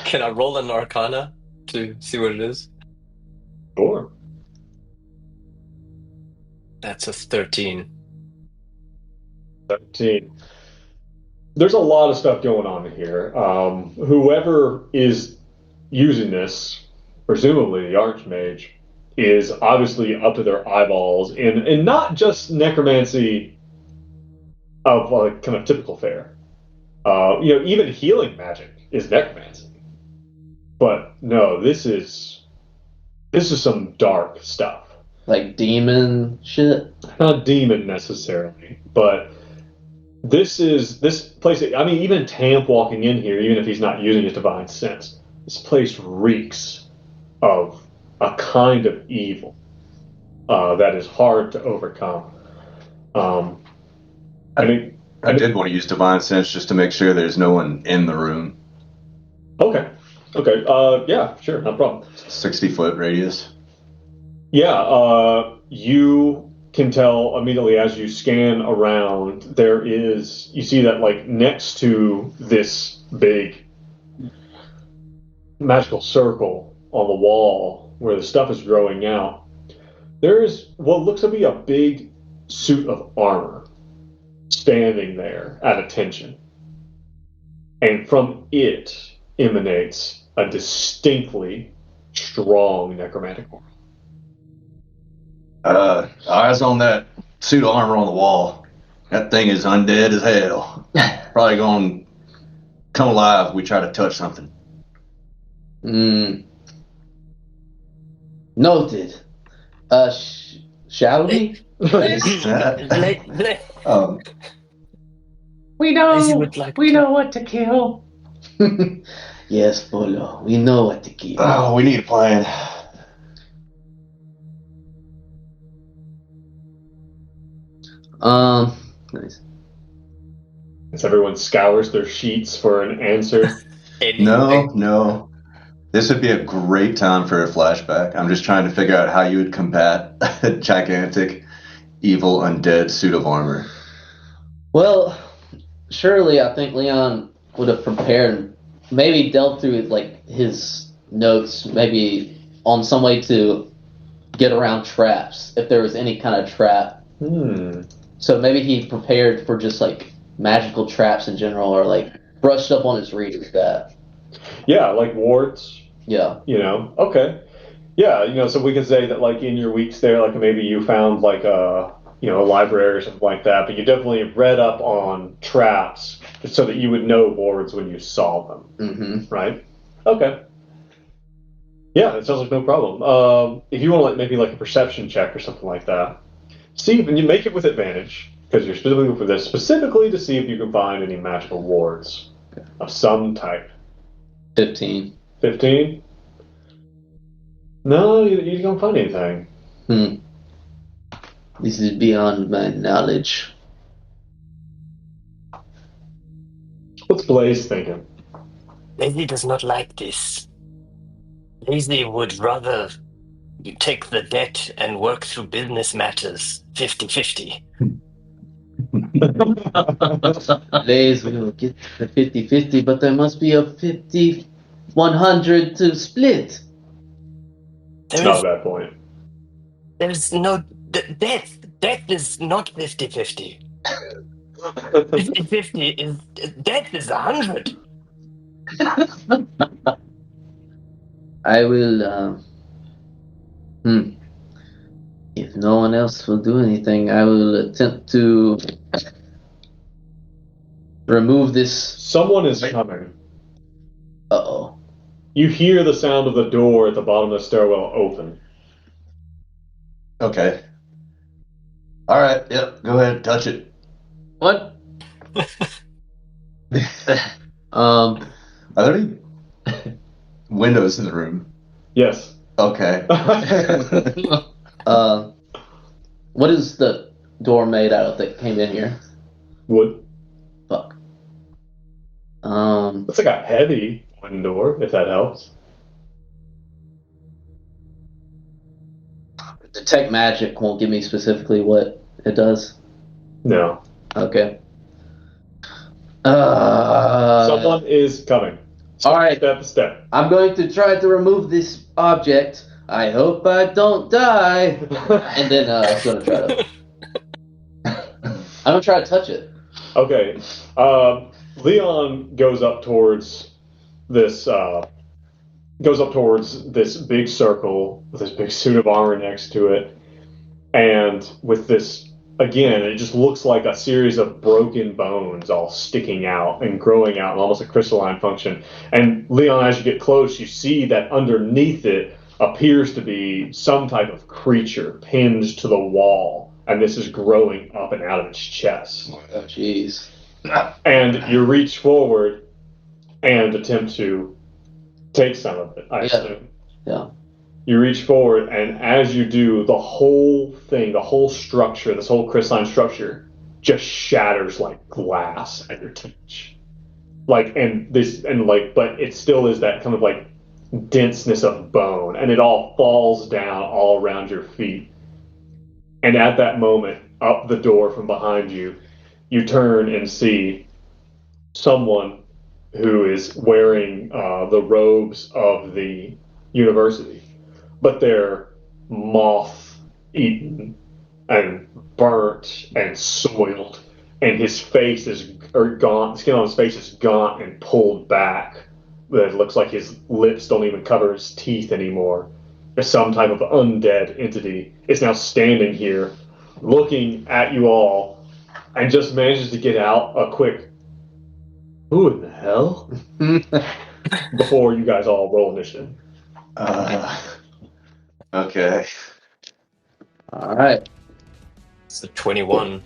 Can I roll an Arcana to see what it is? Sure. That's a 13. 17. There's a lot of stuff going on here. Whoever is using this, presumably the Archmage, is obviously up to their eyeballs in not just necromancy of kind of typical fare. Even healing magic is necromancy. But no, this is some dark stuff. Like demon shit? Not demon necessarily, but this place. I mean, even Tamp walking in here, even if he's not using his divine sense, this place reeks of a kind of evil that is hard to overcome. I did want to use divine sense just to make sure there's no one in the room. Okay. Yeah, sure, no problem. 60-foot radius. Yeah, you can tell immediately as you scan around, you see that like next to this big magical circle on the wall where the stuff is growing out, there is what looks to be a big suit of armor standing there at attention. And from it emanates a distinctly strong necromantic aura. Eyes on that suit of armor on the wall. That thing is undead as hell. Probably going to come alive if we try to touch something. Noted. Shall we? We know what to kill. Yes, Polo. We know what to kill. Oh, we need a plan. Nice. As everyone scours their sheets for an answer. No. This would be a great time for a flashback. I'm just trying to figure out how you would combat a gigantic, evil, undead suit of armor. Well, surely I think Leon would have prepared, maybe delved through like his notes, maybe on some way to get around traps, if there was any kind of trap. So maybe he prepared for just like magical traps in general, or like brushed up on his reading with that. Yeah, like wards. Yeah. Okay. Yeah, so we could say that like in your weeks there, like maybe you found like a library or something like that, but you definitely read up on traps so that you would know wards when you saw them. Mm-hmm. Right? Okay. Yeah, that sounds like no problem. If you want maybe like a perception check or something like that, see, and you make it with advantage, because you're specifically for this, specifically to see if you can find any magical wards of some type. 15. 15? No, you don't find anything. This is beyond my knowledge. What's Blaze thinking? Lazy does not like this. Lazy would rather you take the debt and work through business matters 50-50. Lays will get the 50-50, but there must be a 50-100 to split. It's not a bad point. There's no... Death is not 50-50. 50-50 is... Death is 100. I will, if no one else will do anything, I will attempt to remove this. Someone is coming. Uh-oh. You hear the sound of the door at the bottom of the stairwell open. Okay. All right. Yep. Go ahead. Touch it. What? Are there any windows in the room? Yes. Okay. What is the door made out of that came in here? Wood. Fuck. It's like a heavy wooden door, if that helps. Detect magic won't give me specifically what it does. No. Okay. Someone is coming. All right. Step. I'm going to try to remove this object. I hope I don't die. And then I'm gonna try to. I'm gonna try to touch it. Okay. Leon goes up towards this. This big circle with this big suit of armor next to it, and with this again, it just looks like a series of broken bones all sticking out and growing out, in almost a crystalline function. And Leon, as you get close, you see that underneath it appears to be some type of creature pinned to the wall, and this is growing up and out of its chest. Oh, jeez. And you reach forward and attempt to take some of it, I assume. Yeah. You reach forward, and as you do, the whole thing, the whole structure, this whole crystalline structure, just shatters like glass at your touch. But it still is that kind of like denseness of bone, and it all falls down all around your feet. And at that moment, up the door from behind you, you turn and see someone who is wearing the robes of the university, but they're moth-eaten and burnt and soiled, and his face is gaunt. The skin on his face is gaunt and pulled back. It looks like his lips don't even cover his teeth anymore. There's some type of undead entity is now standing here, looking at you all, and just manages to get out a quick, "Who in the hell?" before you guys all roll initiative. Okay. All right. It's a 21.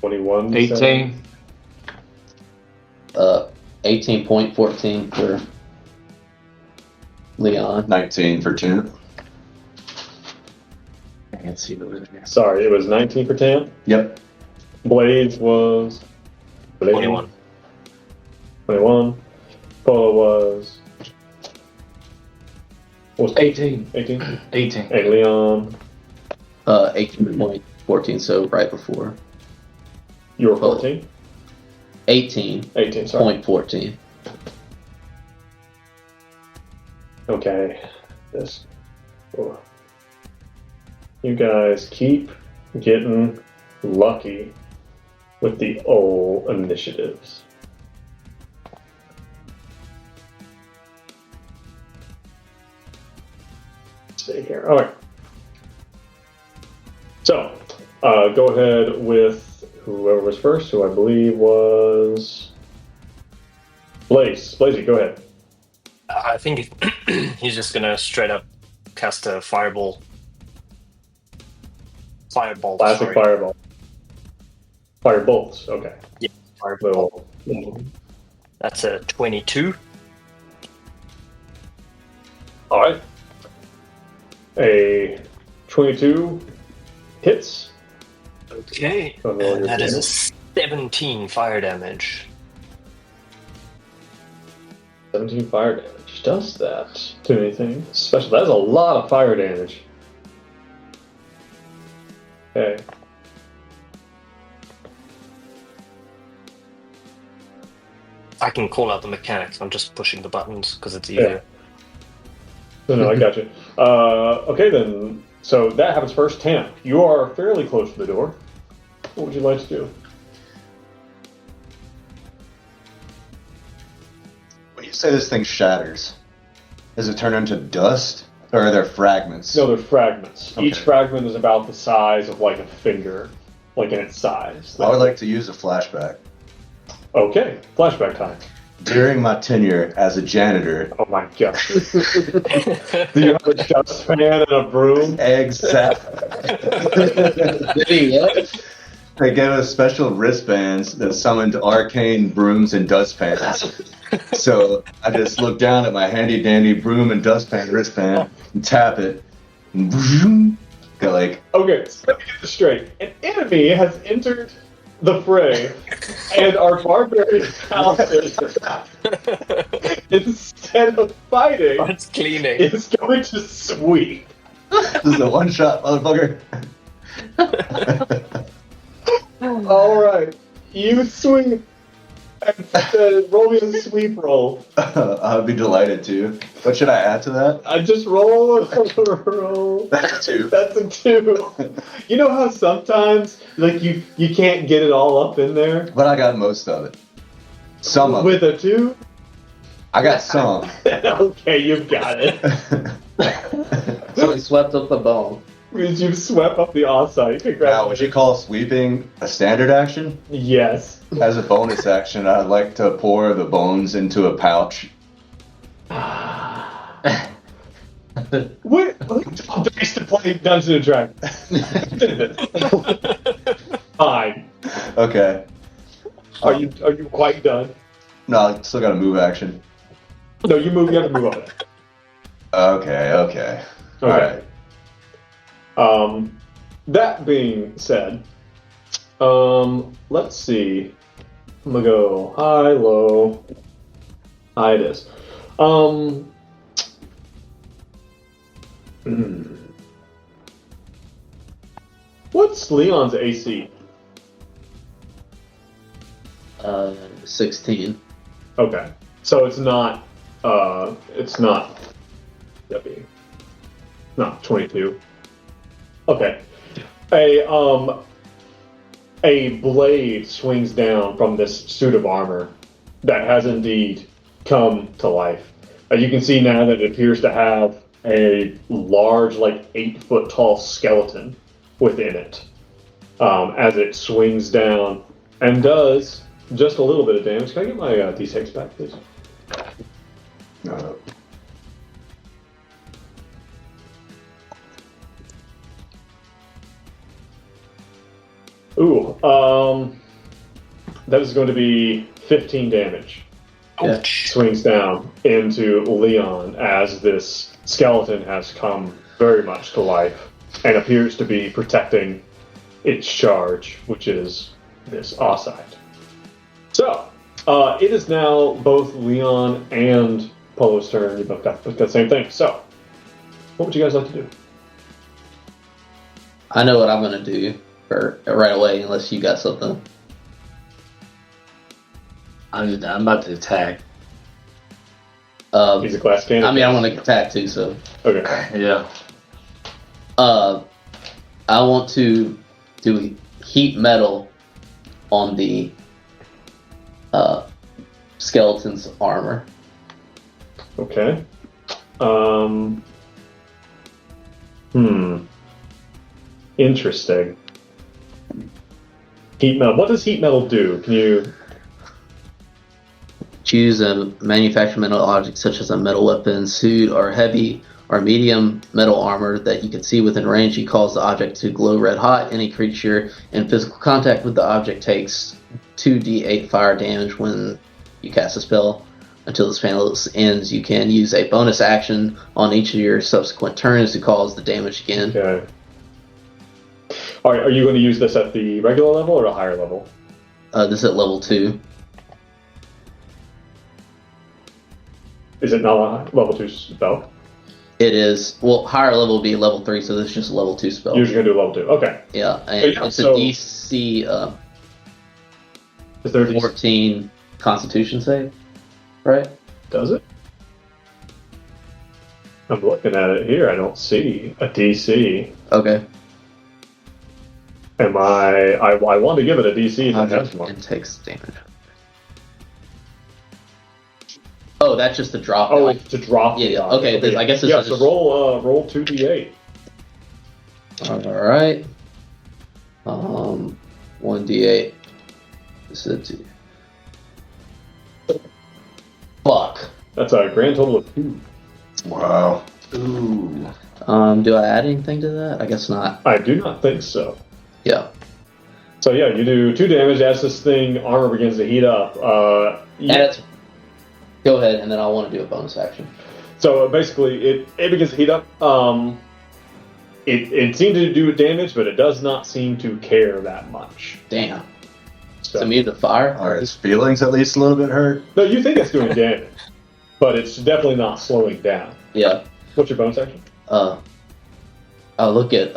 21. 18. 18.14 for Leon. 19 for 10. I can't see the there. Sorry, it was 19 for 10. Yep. Blades was 21. 21. Polo was 18. 18. 18. And Leon, 18.14, so right before. you were 14. 18.14. 18. Sorry. Okay. This. Oh. You guys keep getting lucky with the old initiatives. Let's see here. All right. So, go ahead with whoever was first, who I believe was Blaze. Blazy, go ahead. I think he's just gonna straight up cast a fireball. Fireball. Classic sorry. fireball. Firebolts. Okay. Yeah, fireball. Little. That's a 22. All right. A 22 hits. Okay. So roll And your that is a damage. 17 fire damage. 17 fire damage. Does that do anything special? That is a lot of fire damage. Okay. I can call out the mechanics. I'm just pushing the buttons because it's easier. No, I got you. Okay, then. So that happens first. Tam, you are fairly close to the door. What would you like to do? When you say this thing shatters, does it turn into dust, or are there fragments? No, they're fragments. Okay. Each fragment is about the size of like a finger, like in its size. I would like to use a flashback. Okay, flashback time. During my tenure as a janitor, Oh my god. Do you have a dustpan and a broom? exactly. They gave us special wristbands that summoned arcane brooms and dustpans. So I just look down at my handy dandy broom and dustpan wristband and tap it. And go like, Okay, so let me get this straight. An enemy has entered the fray, and our barbarian paladin, instead of fighting, That's cleaning. is going to sweep. this is a one shot, motherfucker. All right, you swing Roll me a sweep roll. I'd be delighted to. What should I add to that? I just roll. That's a 2. That's a 2. You know how sometimes like you can't get it all up in there? But I got most of it. Some of With it. a 2? I got some. Okay, you've got it. So he swept up the bone. Means you've swept up the offside. Now, Congrats. would you call sweeping a standard action? Yes. As a bonus action, I'd like to pour the bones into a pouch. What? Based to play Dungeons and Dragons. Fine. Okay. Are you quite done? No, I still got a move action. No, you move. You have to move on. Okay. Okay. Alright. That being said, let's see. I'm gonna go high, low. High it is. What's Leon's AC? 16. Okay, so it's not that big. Not 22. Okay. A blade swings down from this suit of armor that has indeed come to life. You can see now that it appears to have a large, like 8-foot tall skeleton within it. As it swings down and does just a little bit of damage. Can I get my D6 back, please? Ooh, that is going to be 15 damage. Yeah. Swings down into Leon as this skeleton has come very much to life and appears to be protecting its charge, which is this Ossite. So, it is now both Leon and Polo's turn. You both got the same thing. So, what would you guys like to do? I know what I'm gonna do right away, unless you got something. I'm about to attack. He's a glass cannon. I mean, I want to attack too, so. Okay. Yeah. I want to do heat metal on the skeleton's armor. Okay. Interesting. Heat metal. What does heat metal do? Can you... Choose a manufactured metal object such as a metal weapon, suit, or heavy or medium metal armor that you can see within range. You cause the object to glow red hot. Any creature in physical contact with the object takes 2d8 fire damage when you cast a spell. Until this panel ends, you can use a bonus action on each of your subsequent turns to cause the damage again. Okay. Are you going to use this at the regular level or a higher level? This is at level 2. Is it not a level 2 spell? It is. Well, higher level will be level 3, so this is just a level 2 spell. You're just going to do a level 2. Okay. Yeah, and Yeah, it's so- a DC Is there a DC? 14 Constitution save, right? Does it? I'm looking at it here. I don't see a DC. Okay. I want to give it a DC. That has one. It takes damage. Oh, that's just the drop. Oh, it's to drop. Yeah, the yeah. die. Okay, then I guess it's yeah. just- So roll 2d8. All right. 1d8. This is 2. Fuck. That's a grand total of 2. Wow. Ooh. Do I add anything to that? I guess not. I do not think so. Yeah. So yeah, you do 2 damage as this thing armor begins to heat up. Go ahead, and then I want to do a bonus action. So basically, it begins to heat up. It seemed to do damage, but it does not seem to care that much. Damn. So, So immune to fire? Are his feelings at least a little bit hurt? no, you think it's doing damage, but it's definitely not slowing down. Yeah. What's your bonus action? I'll look at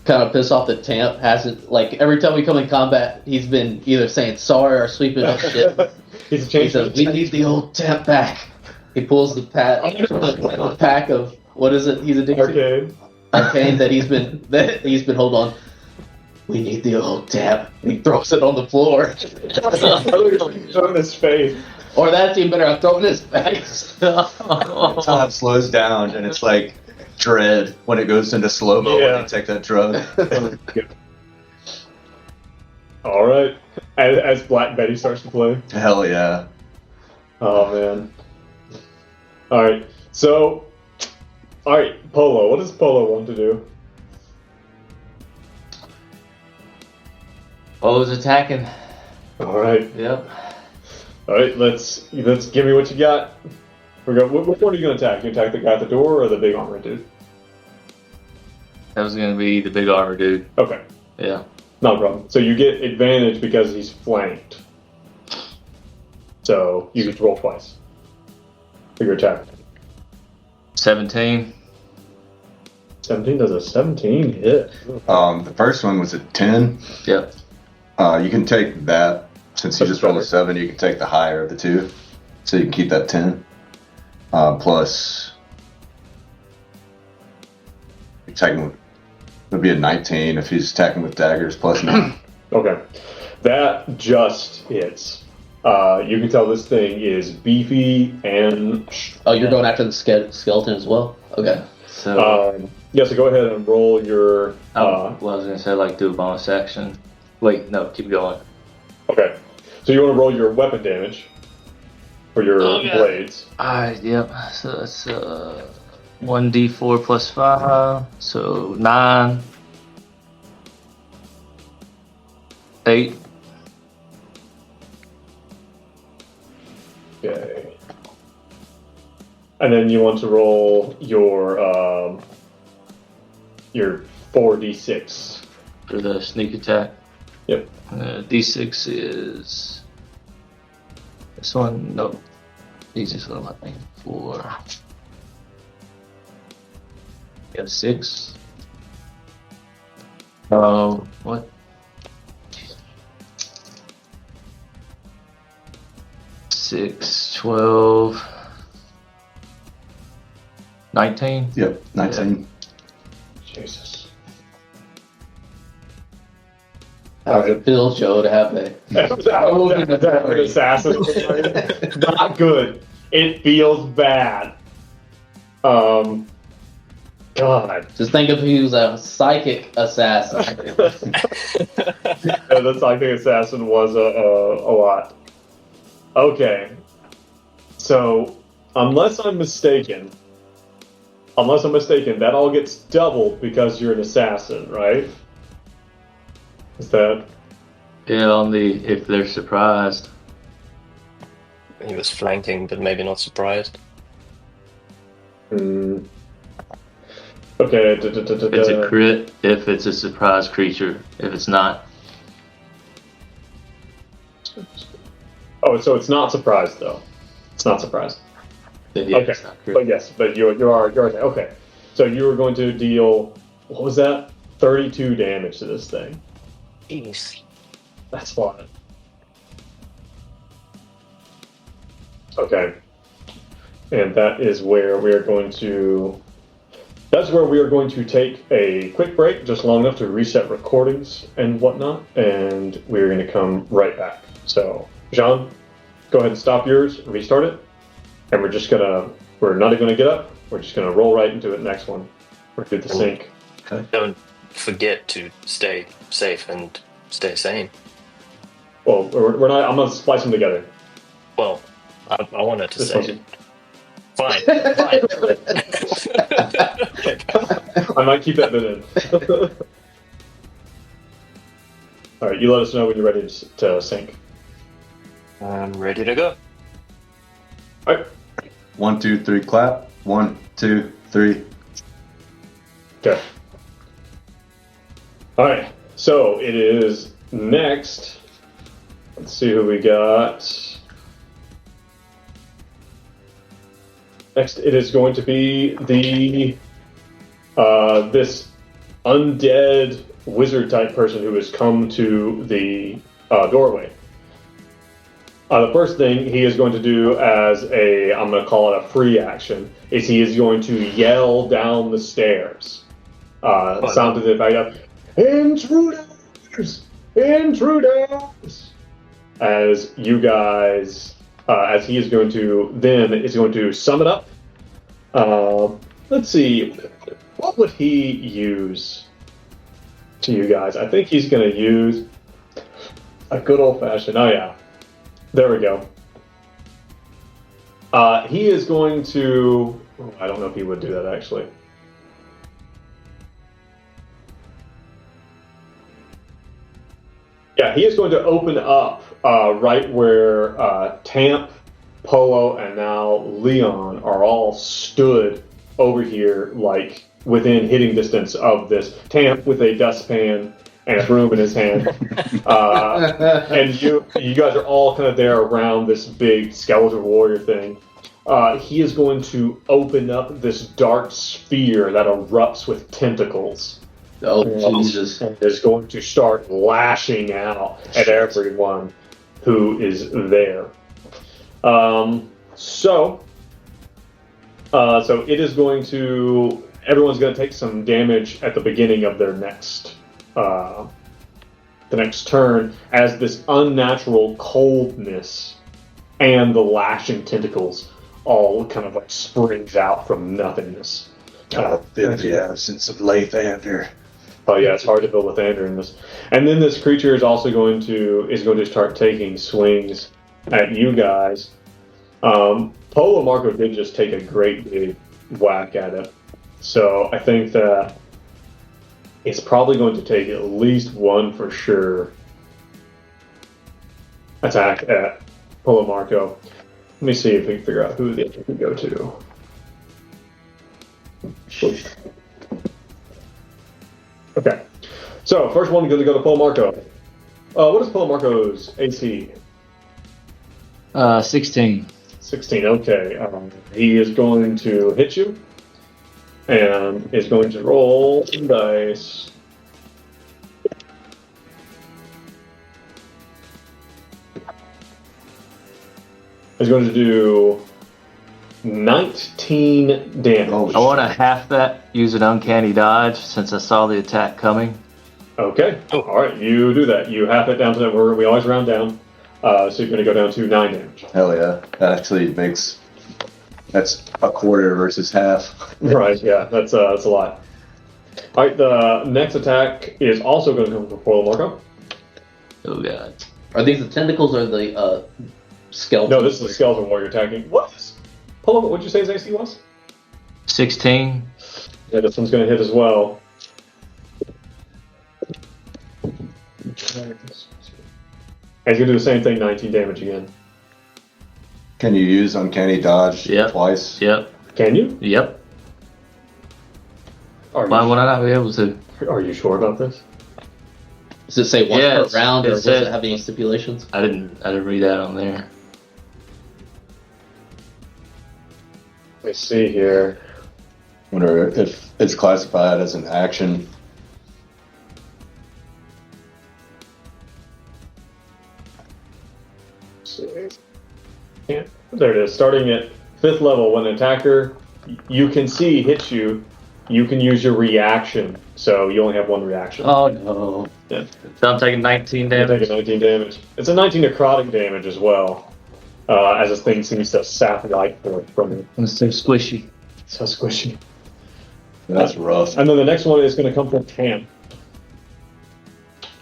kind of pissed off that Tamp hasn't, like, every time we come in combat, he's been either saying sorry or sweeping up shit. He says, we need the old Tamp back. He pulls the pack of, what is it? He's addicted. Arcane that he's been holding on. We need the old Tamp. He throws it on the floor. Throwing his face. Or that's even better, I'm throwing his face. Time slows down, and it's like Dread when it goes into slow-mo when you take that drug. All right. As Black Betty starts to play. Hell yeah. Oh, man. All right. So, all right, Polo. What does Polo want to do? Polo's attacking. All right. Yep. All right. Let's give me what you got. Which one are you going to attack? You attack the guy at the door or the big armor dude? That was going to be the big armor dude. Okay. Yeah. Not a problem. So you get advantage because he's flanked. So you get to roll twice for your attack. 17. 17 does a 17 hit. The first one was a 10. Yep. You can take that. Since you just rolled a 7, you can take the higher of the two. So you can keep that 10. Plus, attacking with, it would be a 19 if he's attacking with daggers plus 9. Okay. That just hits. You can tell this thing is beefy and... Oh, you're going after the skeleton as well? Okay. So, yeah, so go ahead and roll your... well, I was going to say, like, do a bonus action. Wait, no, keep going. Okay. So you want to roll your weapon damage for your blades. Yep. So that's 1d4 plus 5. So 9. 8. Okay. And then you want to roll your 4d6 For the sneak attack. Yep. D6 is... This one, no. These just gonna let me 4. Got 6. What? 6, 12, 19. Yep, 19. Jesus. How's it feel, Joe, to have that assassin? Not good. It feels bad. God. Just think if he was a psychic assassin. The psychic assassin was a lot. Okay. So, unless I'm mistaken, that all gets doubled because you're an assassin, right? Is that... Yeah, only if they're surprised. He was flanking, but maybe not surprised. Okay. It's a crit if it's a surprise creature. If it's not, Oh, so it's not surprised though. It's not surprised. then yeah, Okay. it's not crit. But yes, but you are okay. So you were going to deal, what was that? 32 damage to this thing. Jeez. That's fine. Okay. And that is where we are going to... That's where we are going to take a quick break, just long enough to reset recordings and whatnot, and we're going to come right back. So, Jean, go ahead and stop yours, restart it, and we're not even going to get up, we're just going to roll right into it next one. We're going to do the sync. Don't forget to stay safe and stay sane. Well, we're not, I'm going to splice them together. Well, I wanted to This say one's- it. Fine. I might keep that bit in. All right, you let us know when you're ready to sync. I'm ready to go. All right. 1, 2, 3, clap. 1, 2, 3. Okay. All right. So it is next. Let's see who we got. Next, it is going to be the this undead wizard type person who has come to the doorway. The first thing he is going to do as I'm going to call it a free action, is he is going to yell down the stairs. Sound to the effect of, "Intruders! Intruders!" As you guys, as he is going to sum it up. Let's see, what would he use to you guys? I think he's going to use a good old-fashioned, there we go. He is going to, I don't know if he would do that actually. Yeah, he is going to open up right where Tamp, Polo, and now Leon are all stood over here, like within hitting distance of this. Tamp with a dustpan and a broom in his hand, and you guys are all kind of there around this big skeletal warrior thing. He is going to open up this dark sphere that erupts with tentacles. Oh, Jesus. And is going to start lashing out at everyone who is there. So it is going to, everyone's going to take some damage at the beginning of their next turn, as this unnatural coldness and the lashing tentacles all kind of like springs out from nothingness. The absence of Lathander. Oh yeah, it's hard to build with Andrew in this. And then this creature is also going to start taking swings at you guys. Polo Marco did just take a great big whack at it. So I think that it's probably going to take at least one for sure attack at Polo Marco. Let me see if we can figure out who the other can go to. Okay, so first one is going to go to Polo Marco. What is Polo Marco's AC? 16. 16, okay. He is going to hit you, and is going to roll some dice. He's going to do 19 damage. I want to half that, use an uncanny dodge, since I saw the attack coming. Okay. Oh, all right. You do that. You half it down to that. We always round down. So you're going to go down to 9 damage. Hell yeah. That actually that's a quarter versus half. Right, yeah. That's a lot. All right, the next attack is also going to come from Polo Marco. Oh, God. Are these the tentacles or the skeleton? No, this is the skeleton warrior attacking. What did you say his AC was? 16. Yeah, this one's going to hit as well. And he's going to do the same thing, 19 damage again. Can you use uncanny dodge twice? Yep. Can you? Yep. Why would I not be able to? Are you sure about this? Does it say once per round, or does it have any it stipulations? I didn't read that on there. Let me see here. Wonder if it's classified as an action. Yeah, there it is. Starting at 5th level, when an attacker you can see hits you, you can use your reaction. So you only have one reaction. Oh no. Yeah. So I'm taking 19 damage. You're taking 19 damage. It's a 19 necrotic damage as well, as this thing seems to sap life force from it. It's so squishy. So squishy. That's rough. And then the next one is going to come from Tam.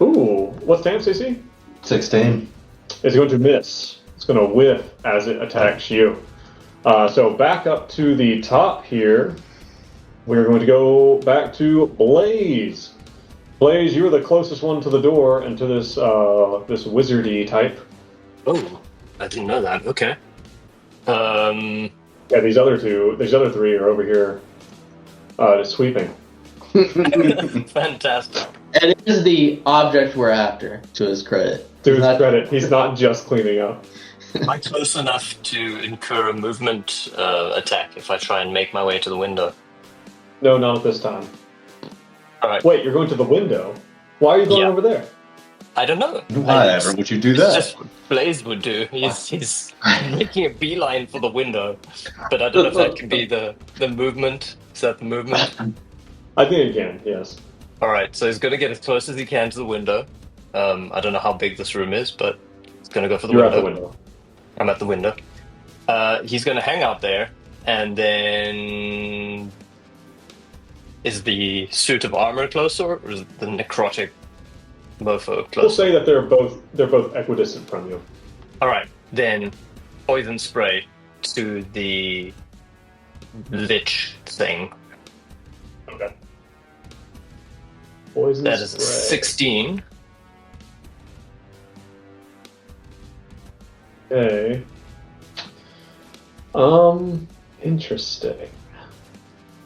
Ooh, what's Tam's AC? 16. It's going to miss. It's going to whiff as it attacks you. So back up to the top here. We're going to go back to Blaze. Blaze, you were the closest one to the door and to this this wizardy type. Oh, I didn't know that. Okay. Yeah, these other 3 are over here just sweeping. Fantastic. And it is the object we're after, to his credit. To his credit, he's not just cleaning up. Am I close enough to incur a movement attack if I try and make my way to the window? No, not at this time. All right. Wait, you're going to the window? Why are you going over there? I don't know. Whatever would you do It's that? just what Blaze would do. He's making a beeline for the window, but I don't know if that can be the movement. Is that the movement? I think it can, yes. All right, so he's going to get as close as he can to the window. I don't know how big this room is, but he's going to go for the You're window. at the window. I'm at the window. He's going to hang out there, and then... Is the suit of armor closer, or is the necrotic mofo closer? We'll say that they're both equidistant from you. All right, then poison spray to the lich thing. Okay. Poison That is spray. 16. Okay. Interesting.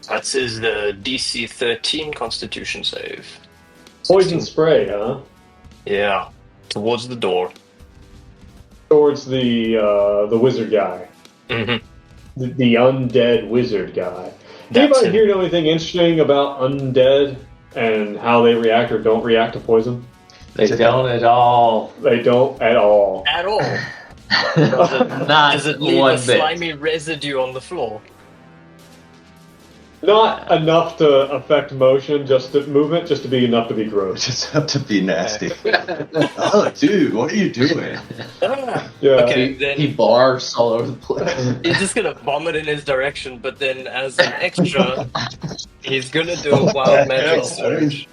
That is the DC 13 Constitution save. Poison 16. spray, huh? Yeah, towards the door. Towards the wizard guy. Mm-hmm. The undead wizard guy. That's Anybody him. here know anything interesting about undead and how they react or don't react to poison? They don't at all. They don't at all. At all. Not Does it leave one a bit. slimy residue on the floor? Not enough to affect motion, movement, just to be enough to be gross. Just have to be nasty. Oh, dude, what are you doing? Ah. Yeah. Okay, then He barfs all over the place. he's just gonna vomit in his direction, but then as an extra, he's gonna do a wild magic surge.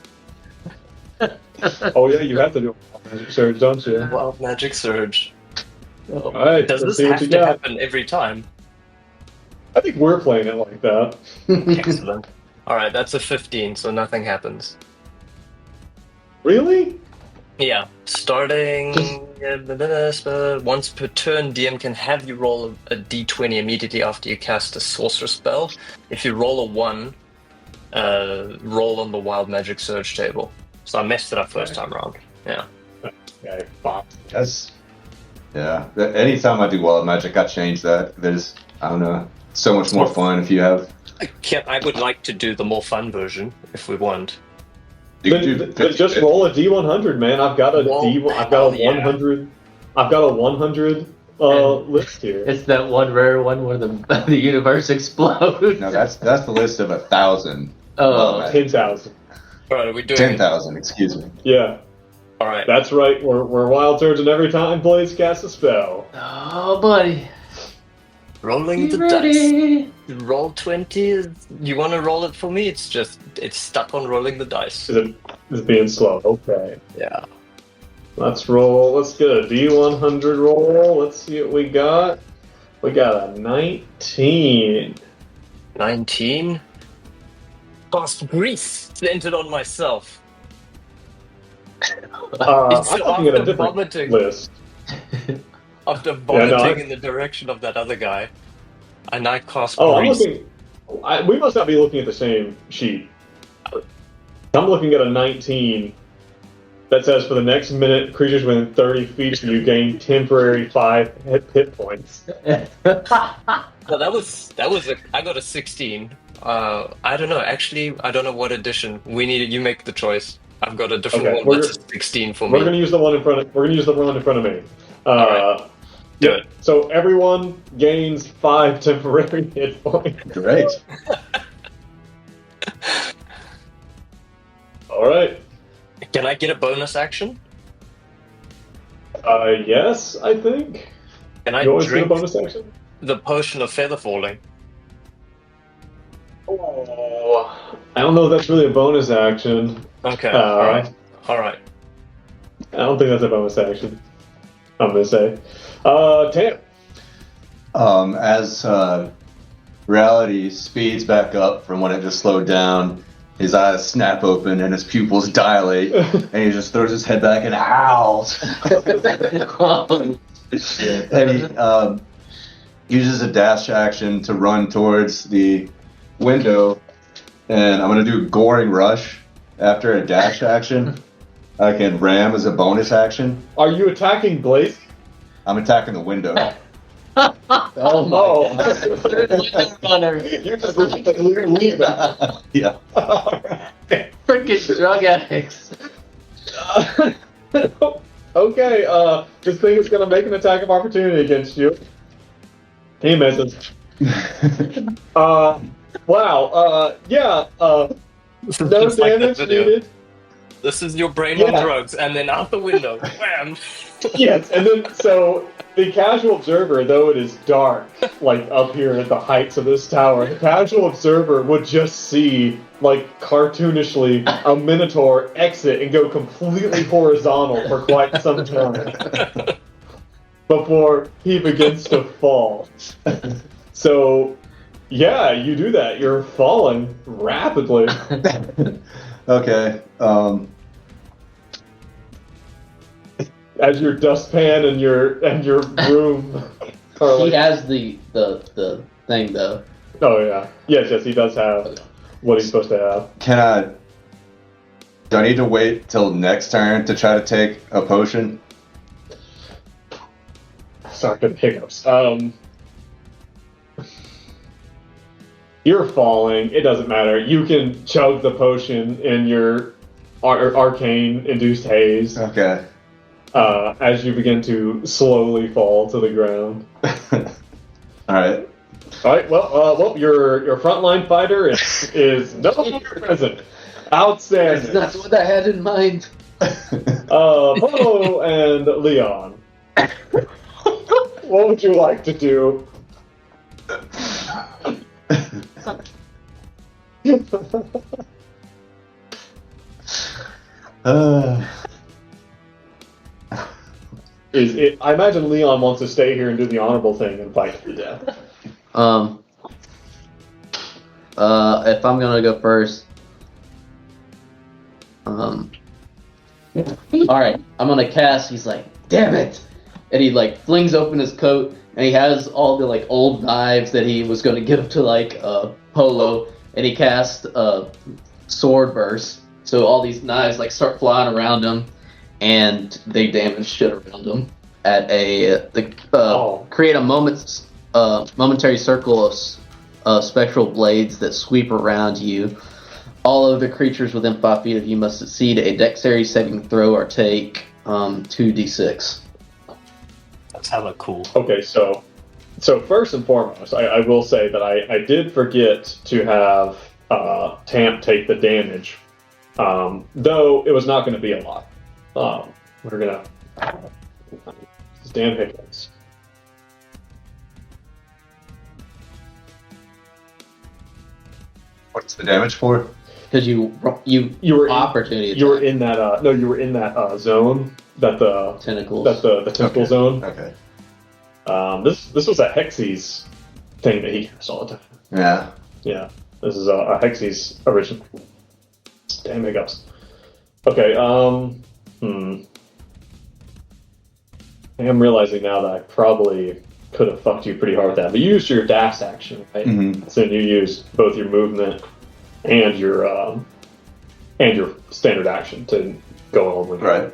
Oh yeah, you have to do a magic surge, don't you? Wild magic surge. All right. Does let's this see what have you to got. happen every time? I think we're playing it like that. Excellent. Alright, that's a 15, so nothing happens. Really? Yeah, starting once per turn, DM can have you roll a d20 immediately after you cast a sorcerer spell. If you roll a 1, roll on the wild magic surge table. So I messed it up first time around. Yeah. Okay, fine. Yeah. Anytime I do wild magic, I change that. There's, I don't know, so much more fun if you have. I would like to do the more fun version if we want. You can do Then just roll a D100, man. I've got a I've got a 100. I've got a 100 list here. It's that one rare one where the universe explodes. No, that's the list of 1,000. Oh, 10,000. Alright, are we doing 10,000, excuse me. Yeah, Alright. that's right. We're wild surgeon every time Blaze casts a spell. oh, buddy. Rolling the Ready? dice. Roll 20. You want to roll it for me? It's stuck on rolling the dice. Is it being slow? Okay. Yeah. Let's roll. Let's get a D100 roll. Let's see what we got. We got a 19. 19. Past grease centered on myself. I'm It's looking at a after different vomiting. list. After vomiting I- in the direction of that other guy. And I cast Oh, I'm grease. looking. We must not be looking at the same sheet. I'm looking at a 19 that says for the next minute, creatures within 30 feet of you gain temporary 5 hit points. No, that was I got a 16. I don't know. Actually, I don't know what edition. You make the choice. I've got a different Okay, one that's a 16 for me. We're gonna use the one in front of. We're gonna use the one in front of me. Alright. Do it. So everyone gains 5 temporary hit points. Great. All right. Can I get a bonus action? Yes, I think. Can I You always drink get a bonus action. the potion of feather falling? Oh, I don't know if that's really a bonus action. Okay. All right. I don't think that's a bonus action. I'm gonna say. Tam. As reality speeds back up from when it just slowed down, his eyes snap open and his pupils dilate, and he just throws his head back and howls. And he uses a dash action to run towards the window, and I'm going to do Goring Rush after a dash action. I can ram as a bonus action. Are you attacking Blaze? I'm attacking the window. Oh my Oh. god. You're just leaving. Yeah. Alright. Freaking drug addicts. Okay, this thing is going to make an attack of opportunity against you. He misses. Wow, yeah, This is no just like that damage video. needed. This is your brain Yeah. on drugs, and then out the window, wham! Yes, and then, so, the casual observer, though it is dark, like, up here at the heights of this tower, the casual observer would just see, like, cartoonishly, a minotaur exit and go completely horizontal for quite some time before he begins to fall. So, yeah, you do that. You're falling rapidly. Okay. As your dustpan and your broom are He like, has the thing though. oh yeah, yes, he does have what he's supposed to have. Do I need to wait till next turn to try to take a potion? Sorry, good hiccups. You're falling. It doesn't matter. You can chug the potion in your arcane-induced haze Okay. as you begin to slowly fall to the ground. All right. All right. Well, your frontline fighter is no longer present. Outstanding. That's what I had in mind. Polo and Leon. What would you like to do? I imagine Leon wants to stay here and do the honorable thing and fight to death. If I'm gonna go first, alright, I'm gonna cast. He's like, damn it! And he like flings open his coat, and he has all the like old knives that he was gonna give to like Polo, and he casts sword burst. So all these knives like start flying around him, and they damage shit around him. Create a momentary circle of spectral blades that sweep around you. All other creatures within 5 feet of you must succeed a dexterity saving throw or take 2d6. That's hella cool. Okay, so first and foremost, I will say that I did forget to have Tamp take the damage, though it was not going to be a lot. We're gonna damn hiccups. What's the damage for? Because you were opportunity. You were in that you were in that zone that the tentacles. That the tentacle zone. Okay. This was a Hexy's thing that he cast all the time. Yeah. Yeah. This is a Hexy's original. Damn hiccups. Okay. I am realizing now that I probably could have fucked you pretty hard with that. But you used your dash action, right? Mm-hmm. So you used both your movement and your standard action to go on with it. Right.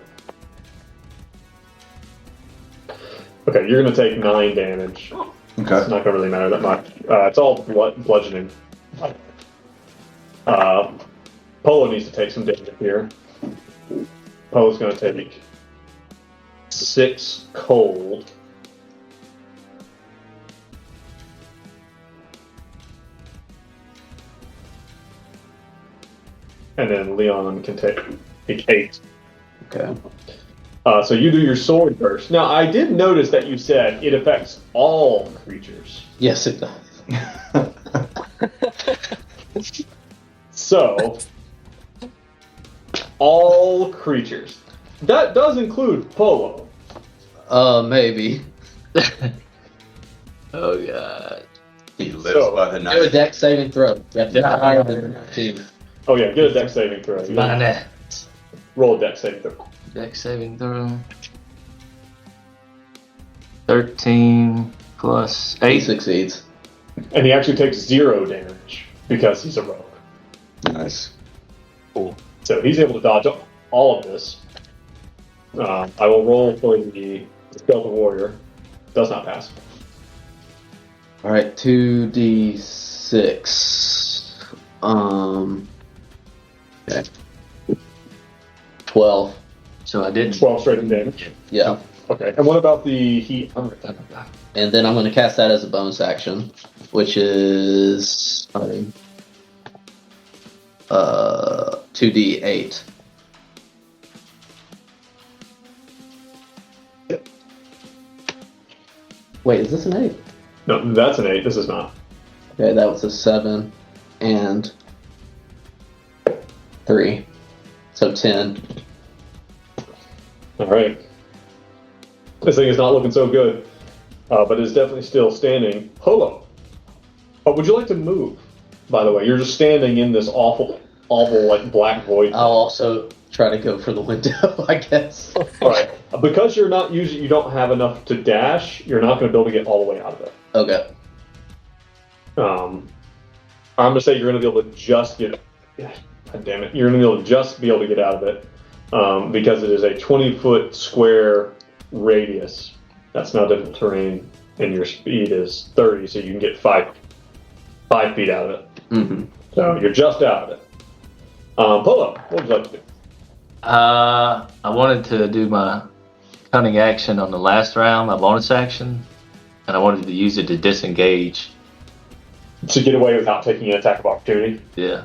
Okay, you're going to take 9 damage. Okay. It's not going to really matter that much. It's all bludgeoning. Polo needs to take some damage here. Polo's going to take 6 cold. And then Leon can take 8. Okay. So you do your sword burst. Now, I did notice that you said it affects all creatures. Yes, it does. So, all creatures. That does include Polo. Maybe. Oh god. He lives by the Do a night. dex saving throw. You have to get higher than 13. Oh yeah, get a dex saving throw. You roll a dex saving throw. Dex saving throw. 13 plus He 8. succeeds. And he actually takes 0 damage because he's a rogue. Nice. Cool. So he's able to dodge all of this. I will roll for the Skeletal Warrior. Does not pass. Alright, 2d6. Okay. 12. So I did 12 straight damage. Yeah. Okay. And what about the heat? I'm gonna write that. And then I'm going to cast that as a bonus action, which is 2d8. Yep. Wait, is this an 8? No, that's an 8. This is not. Okay, that was a 7 and 3. So 10. All right. This thing is not looking so good, but it's definitely still standing. Holo, would you like to move? By the way, you're just standing in this awful like black void. I'll also try to go for the window, I guess. All right. Because you don't have enough to dash. You're not going to be able to get all the way out of it. Okay. I'm gonna say you're gonna be able to just get. God damn it! You're gonna be able to just be able to get out of it because it is a 20-foot square radius. That's now difficult terrain, and your speed is 30, so you can get 5 feet out of it. Mm-hmm. So you're just out of it. Polo, what would you like to do? I wanted to do my cunning action on the last round, my bonus action, and I wanted to use it to disengage. To get away without taking an attack of opportunity. Yeah.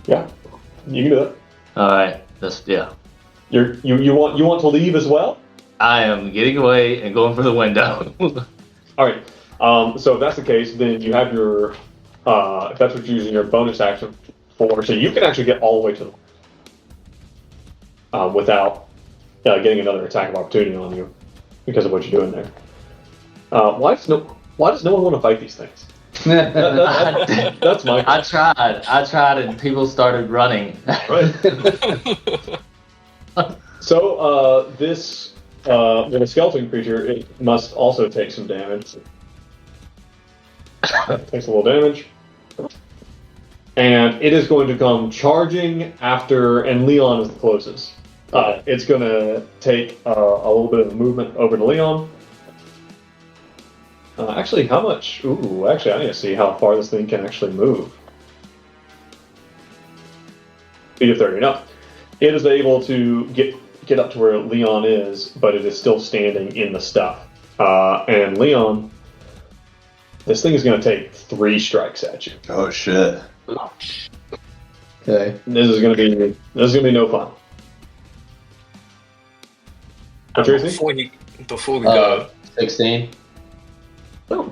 Yeah, you can do that. All right. Yeah. You want to leave as well? I am getting away and going for the window. All right. So if that's the case, then you have your if that's what you're using your bonus action for, so you can actually get all the way to the without getting another attack of opportunity on you because of what you're doing there. Why does no one want to fight these things? That's my. I tried, and people started running. Right. So this with a skeleton creature, it must also take some damage. It takes a little damage. And it is going to come charging after, and Leon is the closest. It's going to take a little bit of movement over to Leon. Actually, how much? Ooh, actually, I need to see how far this thing can actually move. Speed of 30. No, it is able to get up to where Leon is, but it is still standing in the stuff. And Leon, this thing is going to take 3 strikes at you. Oh shit! Okay. This is going to be no fun. What you're saying? Before we go, 16. Oh.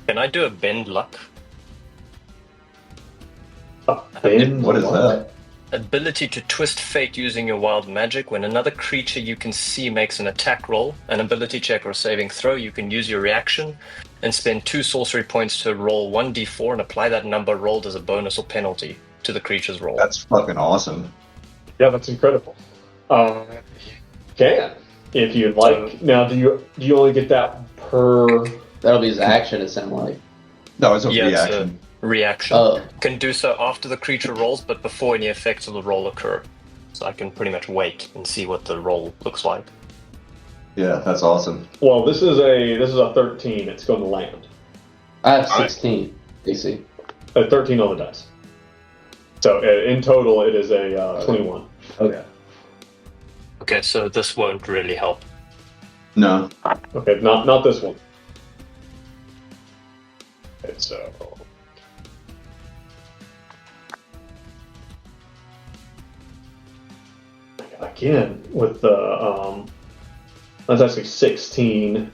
can I do a bend luck? Bend What is luck? that? Ability to twist fate using your wild magic. When another creature you can see makes an attack roll, an ability check or saving throw, you can use your reaction and spend 2 sorcery points to roll 1d4 and apply that number rolled as a bonus or penalty to the creature's roll. That's fucking awesome. Yeah, that's incredible. Can if you'd like. Now, do you only get that per? That'll be his action, it sounds like. No, it's a Yeah, it's reaction. a reaction. Oh. Can do so after the creature rolls, but before any effects of the roll occur. So I can pretty much wait and see what the roll looks like. Yeah, that's awesome. Well, this is a 13. It's going to land. I have 16, AC. A 13 on the dice. So in total, it is a 21. Okay. Okay, so this won't really help. No. Okay, not this one. Okay, so again with the that's actually 16,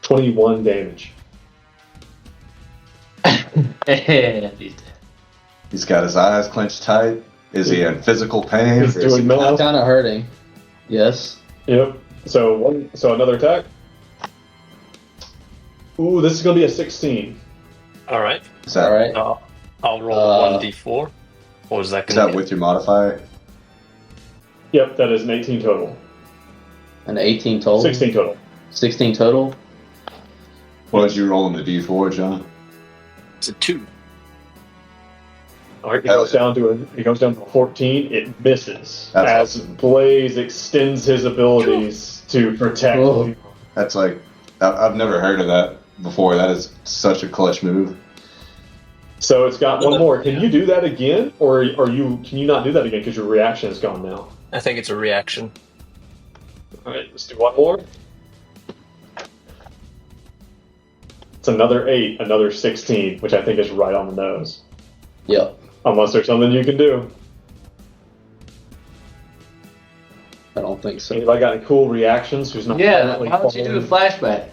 21 damage. He's got his eyes clenched tight. Is he in physical pain? He's Or is doing he- math. Kind of hurting. Yes. Yep. So another attack. Ooh, this is gonna be a 16. Alright, Is that, All right. I'll roll 1d4. Or is that is going that to be... with your modifier? Yep, that is an 18 total. An 18 total. 16 total. 16 total. What did you roll in the D4, John? It's a 2. All right, Hell it goes down to a 14. It misses That's as awesome. Blaze extends his abilities to protect. Oh. That's like, I've never heard of that before. That is such a clutch move. So it's got one more. Can you do that again, or can you not do that again because your reaction is gone now? I think it's a reaction. All right, let's do one more. It's another 8, another 16, which I think is right on the nose. Yep. Unless there's something you can do. I don't think so. Anybody got any cool reactions? Who's not? Yeah, why don't you do a flashback?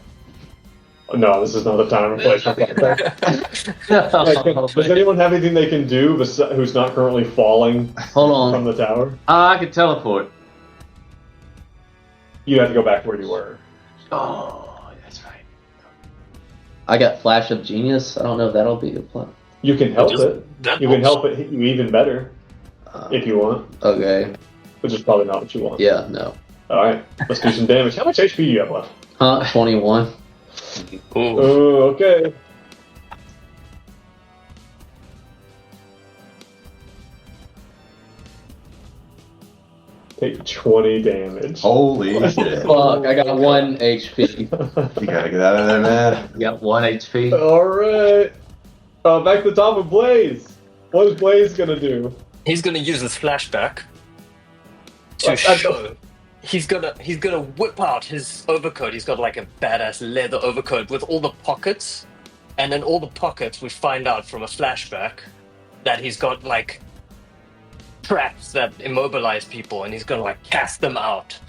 No, this is not the time or place for flashback. Does anyone have anything they can do who's not currently falling from the tower? I can teleport. You have to go back to where you were. Oh, that's right. I got Flash of Genius. I don't know if that'll be a plan. You can help it. You can help it hit you even better if you want. Okay. Which is probably not what you want. Yeah, no. Alright, let's do some damage. How much HP do you have left? 21. Oh, okay. Take 20 damage. Holy shit. Fuck, I got 1 HP. You gotta get out of there, man. You got 1 HP. Alright. Back to the top of Blaze. What is Blaze gonna do? He's gonna use his flashback to show. He's gonna whip out his overcoat. He's got like a badass leather overcoat with all the pockets, and in all the pockets we find out from a flashback that he's got like traps that immobilize people, and he's gonna like cast them out.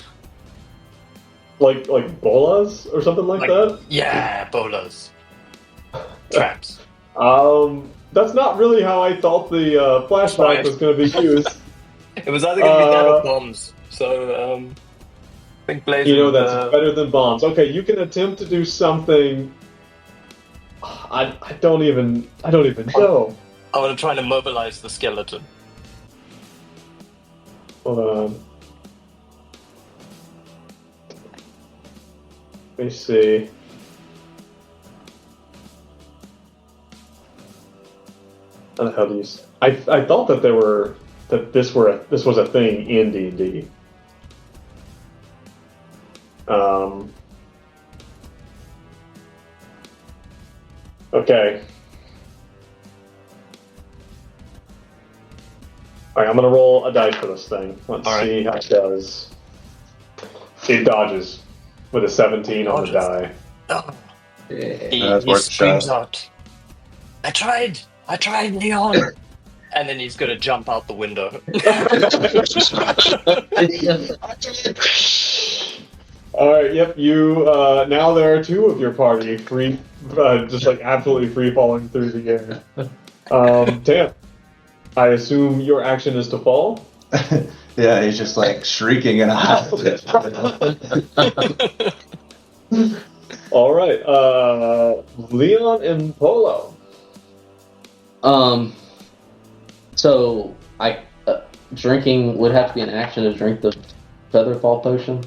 Like bolas or something like that? Yeah, bolas. Traps. That's not really how I thought the flashback was going to be used. It was either going to be that or bombs. So, I think Blaze. You know, that's better than bombs. Okay, you can attempt to do something. I don't even know. I want to try and mobilize the skeleton. Hold on. Let me see. How the hell do you? I thought that this was a thing in D&D. Okay. All right, I'm gonna roll a dice for this thing. Let's see how it does. It dodges with a 17 on the die. Oh. That's He worth a screams shot. out, I tried, Leon! And then he's gonna jump out the window. Alright, yep, you, now there are 2 of your party free, just like absolutely free falling through the air. Tam, I assume your action is to fall? Yeah, he's just like shrieking and Alright, Leon and Polo. So drinking would have to be an action to drink the Featherfall potion.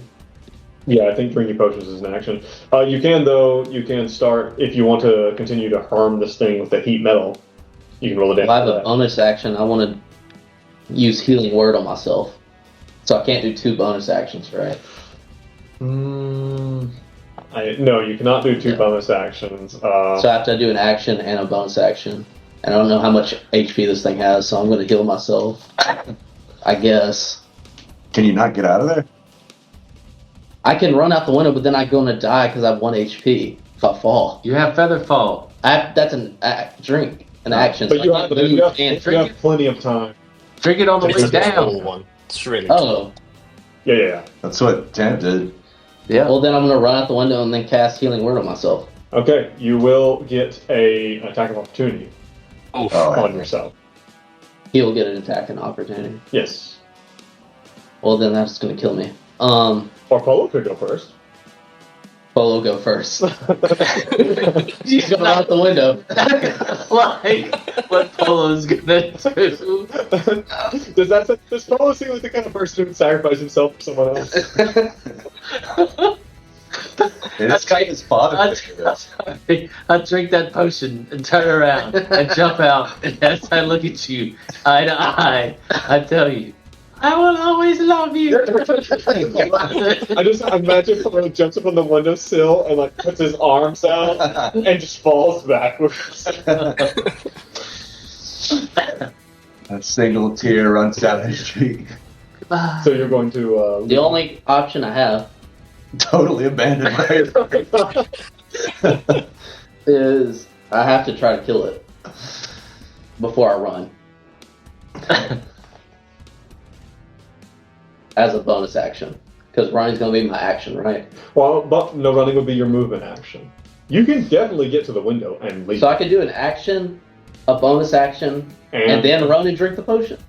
Yeah, I think drinking potions is an action. You can start, if you want to continue to harm this thing with the heat metal, you can roll a damage. If I have a bonus action, I want to use Healing Word on myself. So I can't do 2 bonus actions, right? No, you cannot do 2 bonus actions. So I have to do an action and a bonus action. And I don't know how much HP this thing has, so I'm going to heal myself. I guess. Can you not get out of there? I can run out the window, but then I'm going to die because I have 1 HP if I fall. You have Featherfall. That's an drink, an action. But so you I have, can't move you have, and you have plenty of time. Drink it on the It's way a down. cool one. It's really Oh. Yeah. That's what Tam did. Yeah. Well, then I'm going to run out the window and then cast Healing Word on myself. Okay, you will get an attack of opportunity on yourself. He'll get an attack and opportunity. Yes. Well, then that's going to kill me. Or Polo could go first. Polo go first. He's going out the window. Like what Polo's gonna do. Does Polo seem like the kind of person who would sacrifice himself for someone else? That's kind of his father. I drink that potion and turn around and jump out, and as I look at you, eye to eye, I tell you, I will always love you. I just imagine Polo jumps up on the windowsill and like puts his arms out and just falls backwards. A single tear runs down his cheek. So you're going to... The only option I have Totally abandoned by is I have to try to kill it before I run. As a bonus action. Because running's going to be my action, right? Well, but no, running would be your movement action. You can definitely get to the window and leave. So I could do an action, a bonus action, and then run and drink the potion?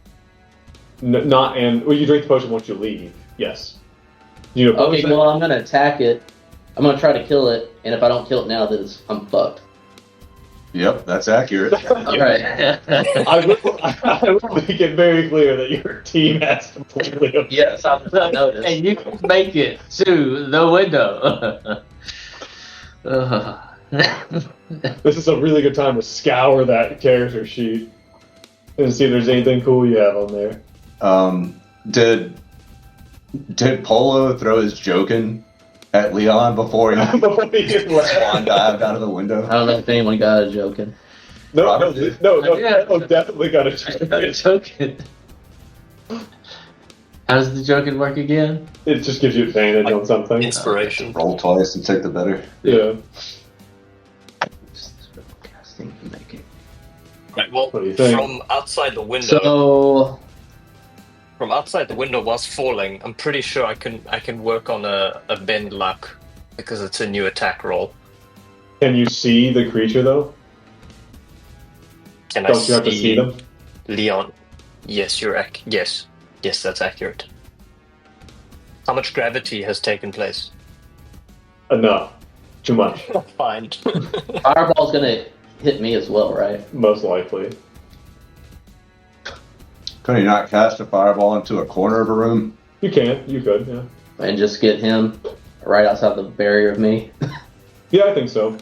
Well, you drink the potion once you leave, yes. You know, Okay, well, I'm going to attack it. I'm going to try to kill it, and if I don't kill it now, then I'm fucked. Yep, that's accurate. Alright. I will make it very clear that your team has completely... Yes, I've noticed. And you can make it to the window. This is a really good time to scour that character sheet and see if there's anything cool you have on there. Did Polo throw his joking at Leon before he swan dived out of the window? I don't know if anyone got a joking. No, Yeah. definitely got a Joking. How does the joking work again? It just gives you advantage on something. Inspiration. Roll twice and take the better. Yeah. Casting can make it. Right, well, What do you think? from outside the window, So, from outside the window whilst falling, I'm pretty sure I can work on a bend luck because it's a new attack roll. Can you see the creature though? Can Don't you have to see them? Leon? Yes, yes, that's accurate. How much gravity has taken place? Enough. Too much. Fine. Fireball's gonna hit me as well, right? Most likely. Could he not cast a fireball into a corner of a room? You can. You could, yeah. And just get him right outside the barrier of me. Yeah, I think so.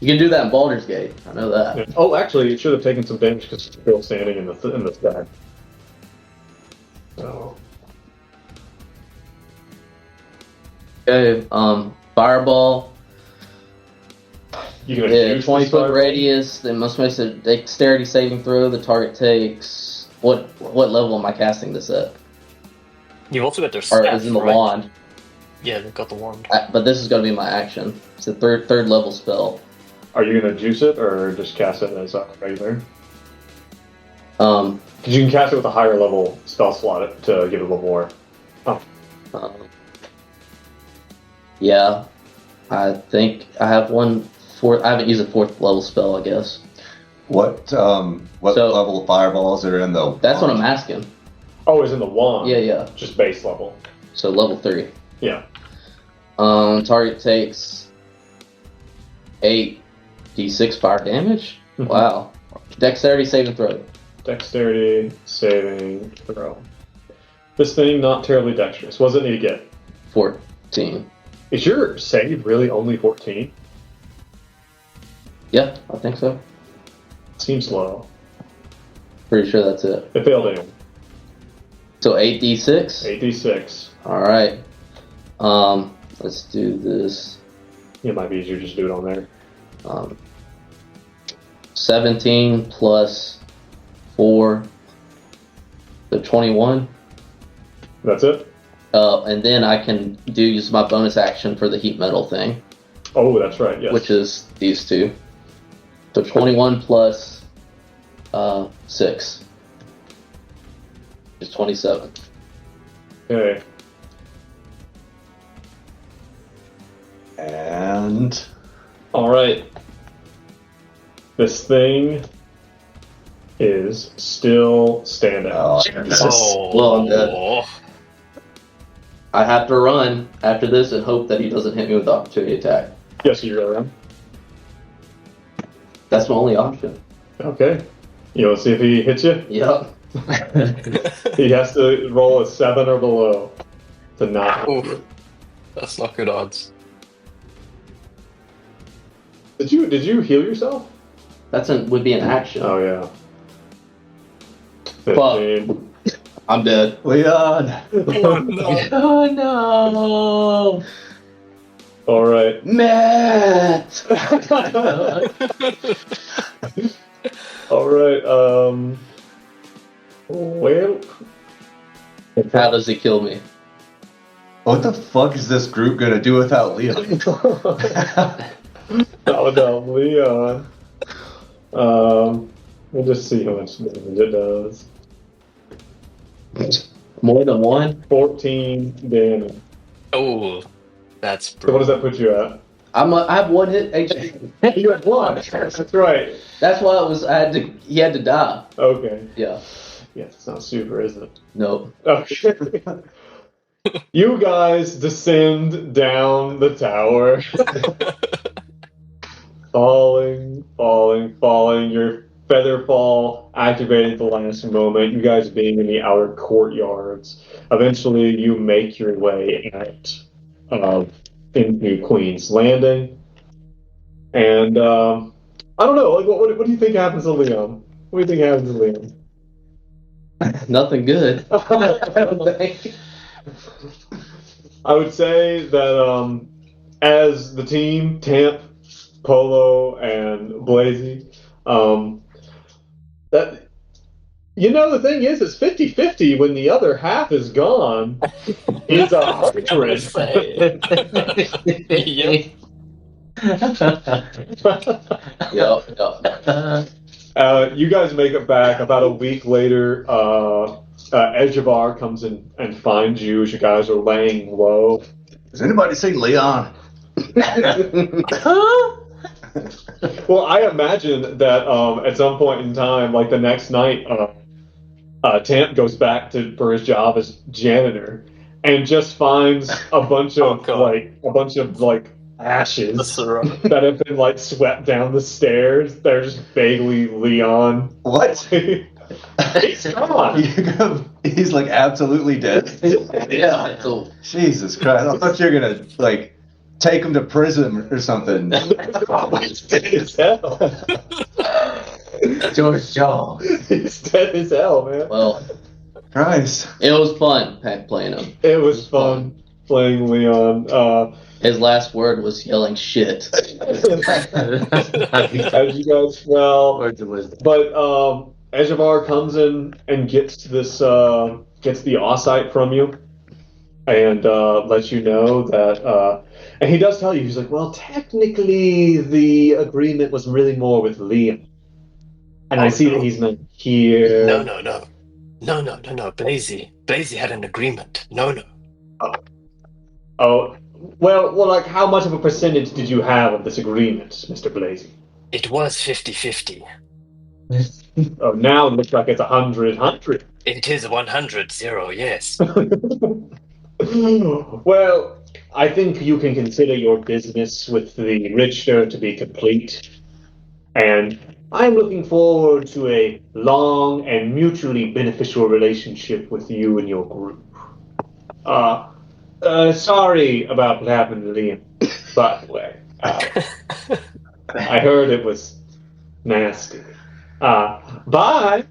You can do that in Baldur's Gate. I know that. Yeah. Oh, actually, it should have taken some damage because it's still standing in the stack. So... Okay, fireball. You can Yeah, use 20 this foot fireball? radius. They must make a dexterity saving throw. The target takes what level am I casting this at? You've also got their Or staff, is in the right? wand? Yeah, they've got the wand. But this is going to be my action. It's a third level spell. Are you going to juice it or just cast it as a regular? Um, Because you can cast it with a higher level spell slot to give it a little more. um, yeah, I think I have I haven't used a fourth level spell, I guess. What So- level of fireballs are in the? That's what I'm asking. Oh, it's in the wand. Yeah. Just base level. So level 3. Yeah. Target takes 8d6 fire damage. Mhm. Wow. Dexterity saving throw. Dexterity saving throw. This thing not terribly dexterous. What does it need to get? 14. Is your save really only 14? Yeah, I think so. Seems low. Pretty sure that's it. It failed anyway. So 8d6. 8d6. All right. Let's do this. It might be easier to just do it on there. 17 plus 4, so 21. That's it? And then I can use my bonus action for the heat metal thing, Oh, that's right, yes. which is these two. So 21 plus 6 is 27. Okay. And Alright. This thing is still standing. oh, Well, I'm dead. I have to run after this and hope that he doesn't hit me with opportunity attack. Yes, you really am. That's my only option. Okay. You want to see if he hits you? Yep. He has to roll a 7 or below to not hit you. Oof. That's not good odds. Did you heal yourself? Would be an action. Oh yeah. Fuck. 15. I'm dead. Leon. Oh no! All right. Matt! All right. Well, How does he kill me? What the fuck is this group gonna do without Leon? no, Leon. We'll just see how much damage it does. More than one? 14 damage. Oh, that's So what does that put you at? I have 1 hit HP. You had 1. That's right. That's why he had to die. Okay. Yeah. Yes, it's not super, is it? Nope. Okay. You guys descend down the tower. falling. Your feather fall activated at the last moment. You guys being in the outer courtyards. Eventually, you make your way out into Queen's Landing. And I don't know. Like, what do you think happens to Leon? What do you think happens to Leon? Nothing good. I don't think. I would say that as the team, Tamp, Polo, and Blazy, that the thing is, it's 50-50 when the other half is gone. It's 100. Yep. Yep. You guys make it back. About a week later, Edgevar comes in and finds you as you guys are laying low. Has anybody seen Leon? Well, I imagine that at some point in time, like the next night, Tamp goes back for his job as janitor and just finds a bunch of ashes that have been like swept down the stairs. They're just vaguely Leon. What? He's gone. He's like absolutely dead. Yeah. So, Jesus Christ! I thought you were gonna like take him to prison or something. He's dead as hell. George Shaw. He's dead as hell, man. well, Christ. it was fun playing him. It was fun playing Leon. His last word was yelling shit. As you guys well, Words of wisdom. but Edgevar comes in and gets the Ossite from you, and lets you know that. And he does tell you, he's like, well, technically the agreement was really more with Liam, and I see that he's not here. No. Blazy had an agreement. No. Oh, well, like, how much of a percentage did you have of this agreement, Mr. Blazy? It was 50-50. Oh, now it looks like it's 100-100. It is 100-0, yes. Well, I think you can consider your business with the Richter to be complete, and I'm looking forward to a long and mutually beneficial relationship with you and your group. Sorry about what happened to Liam, by the way. I heard it was nasty. Bye!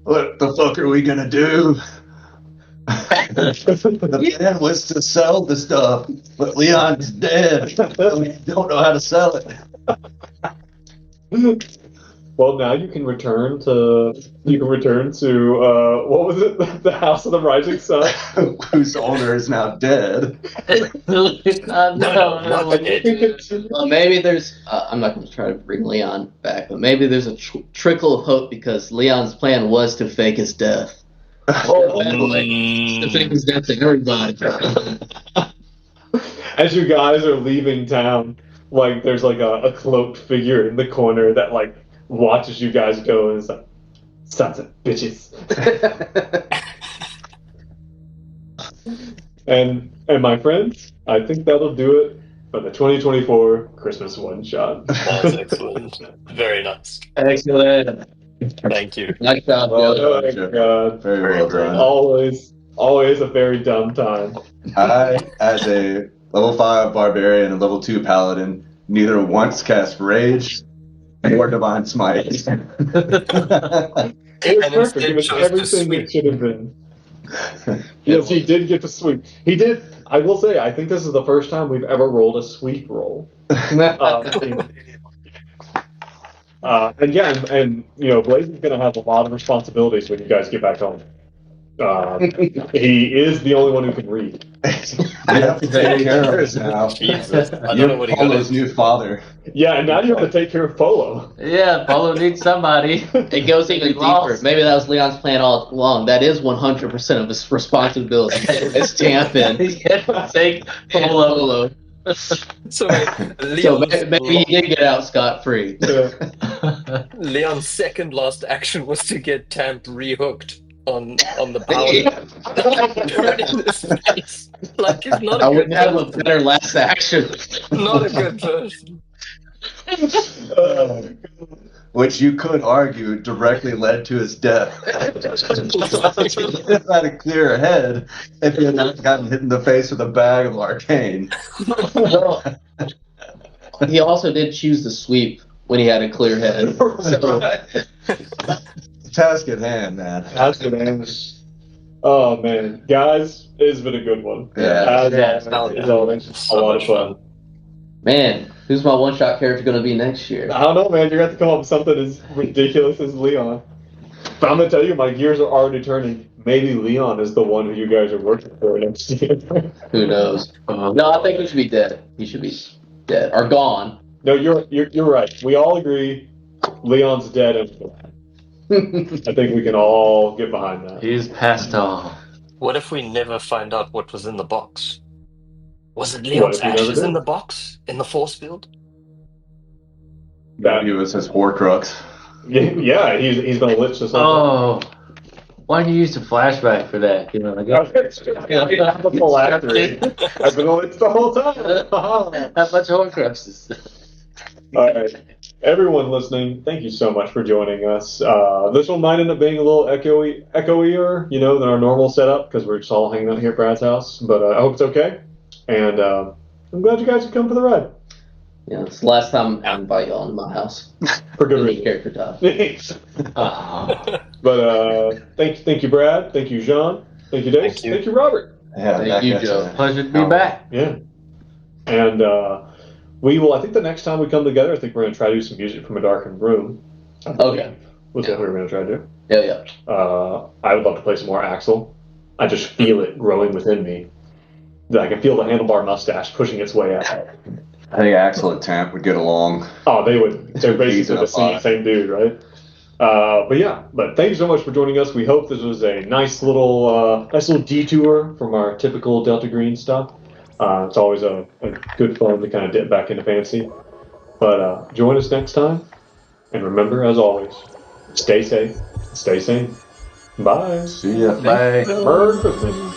What the fuck are we gonna do? The plan was to sell the stuff, but Leon's dead. We don't know how to sell it. Well, now you can return to what was it? The House of the Rising Sun. Whose owner is now dead. No, not dead. Well, maybe there's. I'm not going to try to bring Leon back, but maybe there's a trickle of hope because Leon's plan was to fake his death. To fake his death to everybody. As you guys are leaving town, like there's like a cloaked figure in the corner that like watches you guys go and is like, sons of bitches. and my friends, I think that'll do it for the 2024 Christmas one shot. That's excellent. Very nice. Excellent. Thank you. Nice job, Oh Bill. my God. Very well done. Always a very dumb time. I, as a level 5 barbarian and level 2 paladin, neither once cast rage or divine smite. It was And perfect. instead It was chose to everything sweep. it should have been. Yes, he did get the sweep. He did. I will say, I think this is the first time we've ever rolled a sweep roll. And Blaze is going to have a lot of responsibilities when you guys get back home. He is the only one who can read. I have to take care of it now. Jesus, I don't You're know what he got Polo's into. new father. Yeah, and now you have to take care of Polo. Yeah, Polo needs somebody. It goes even He deeper. lost. Maybe that was Leon's plan all along. That is 100% of his responsibility. It's Tampin. He's gonna take Polo. So wait, So Leon's, maybe he did get out scot-free. Leon's second last action was to get Tamp rehooked on the power. Right in his face. Like he's not a I good wouldn't have a person. better last action. Not a good person. Which you could argue directly led to his death. He would have had a clearer head if he had not gotten hit in the face with a bag of arcane. He also did choose the sweep when he had a clear head. So, Task at hand, man. That's good, man. Oh man, guys, it's been a good one. Yeah. It's always a lot of fun. man, who's my one-shot character going to be next year? I don't know, man. You're going to have to come up with something as ridiculous as Leon. But I'm going to tell you, my gears are already turning. Maybe Leon is the one who you guys are working for next year. Who knows? No, I think he should be dead. He should be dead or gone. No, you're right. We all agree Leon's dead. And I think we can all get behind that. He's passed on. What if we never find out what was in the box? Was it Leon's if we never ashes did? in the box? In the force field? That he was his Horcrux. Yeah, he's going to lich this whole Oh, why didn't you use the flashback for that? You know, like, I'm a full actor. I've been lich the whole time. that much Horcruxes. All right. Everyone listening, thank you so much for joining us. This one might end up being a little echoier, than our normal setup because we're just all hanging out here at Brad's house. But I hope it's okay. And I'm glad you guys could come for the ride. Yeah, it's the last time I invite y'all into my house. For good Any reason. character die. Thanks. Oh. But thank you, Brad. Thank you, Jean. Thank you, Dave. Thank you. Thank you, Robert. Yeah, Thank you, Joe. Pleasure to be back. Yeah. And we will, I think the next time we come together, I think we're going to try to do some music from a darkened room. Okay. Was what we were going to try to do. Yeah. I would love to play some more Axel. I just feel it growing within me. I can feel the handlebar mustache pushing its way out. I think Axel and Tamp would get along. Oh, they would. They're basically the same dude, right? But thank you so much for joining us. We hope this was a nice little detour from our typical Delta Green stuff. It's always a good fun to kind of dip back into fantasy. But join us next time. And remember, as always, stay safe, stay sane. Bye. See ya. Bye. Merry Christmas.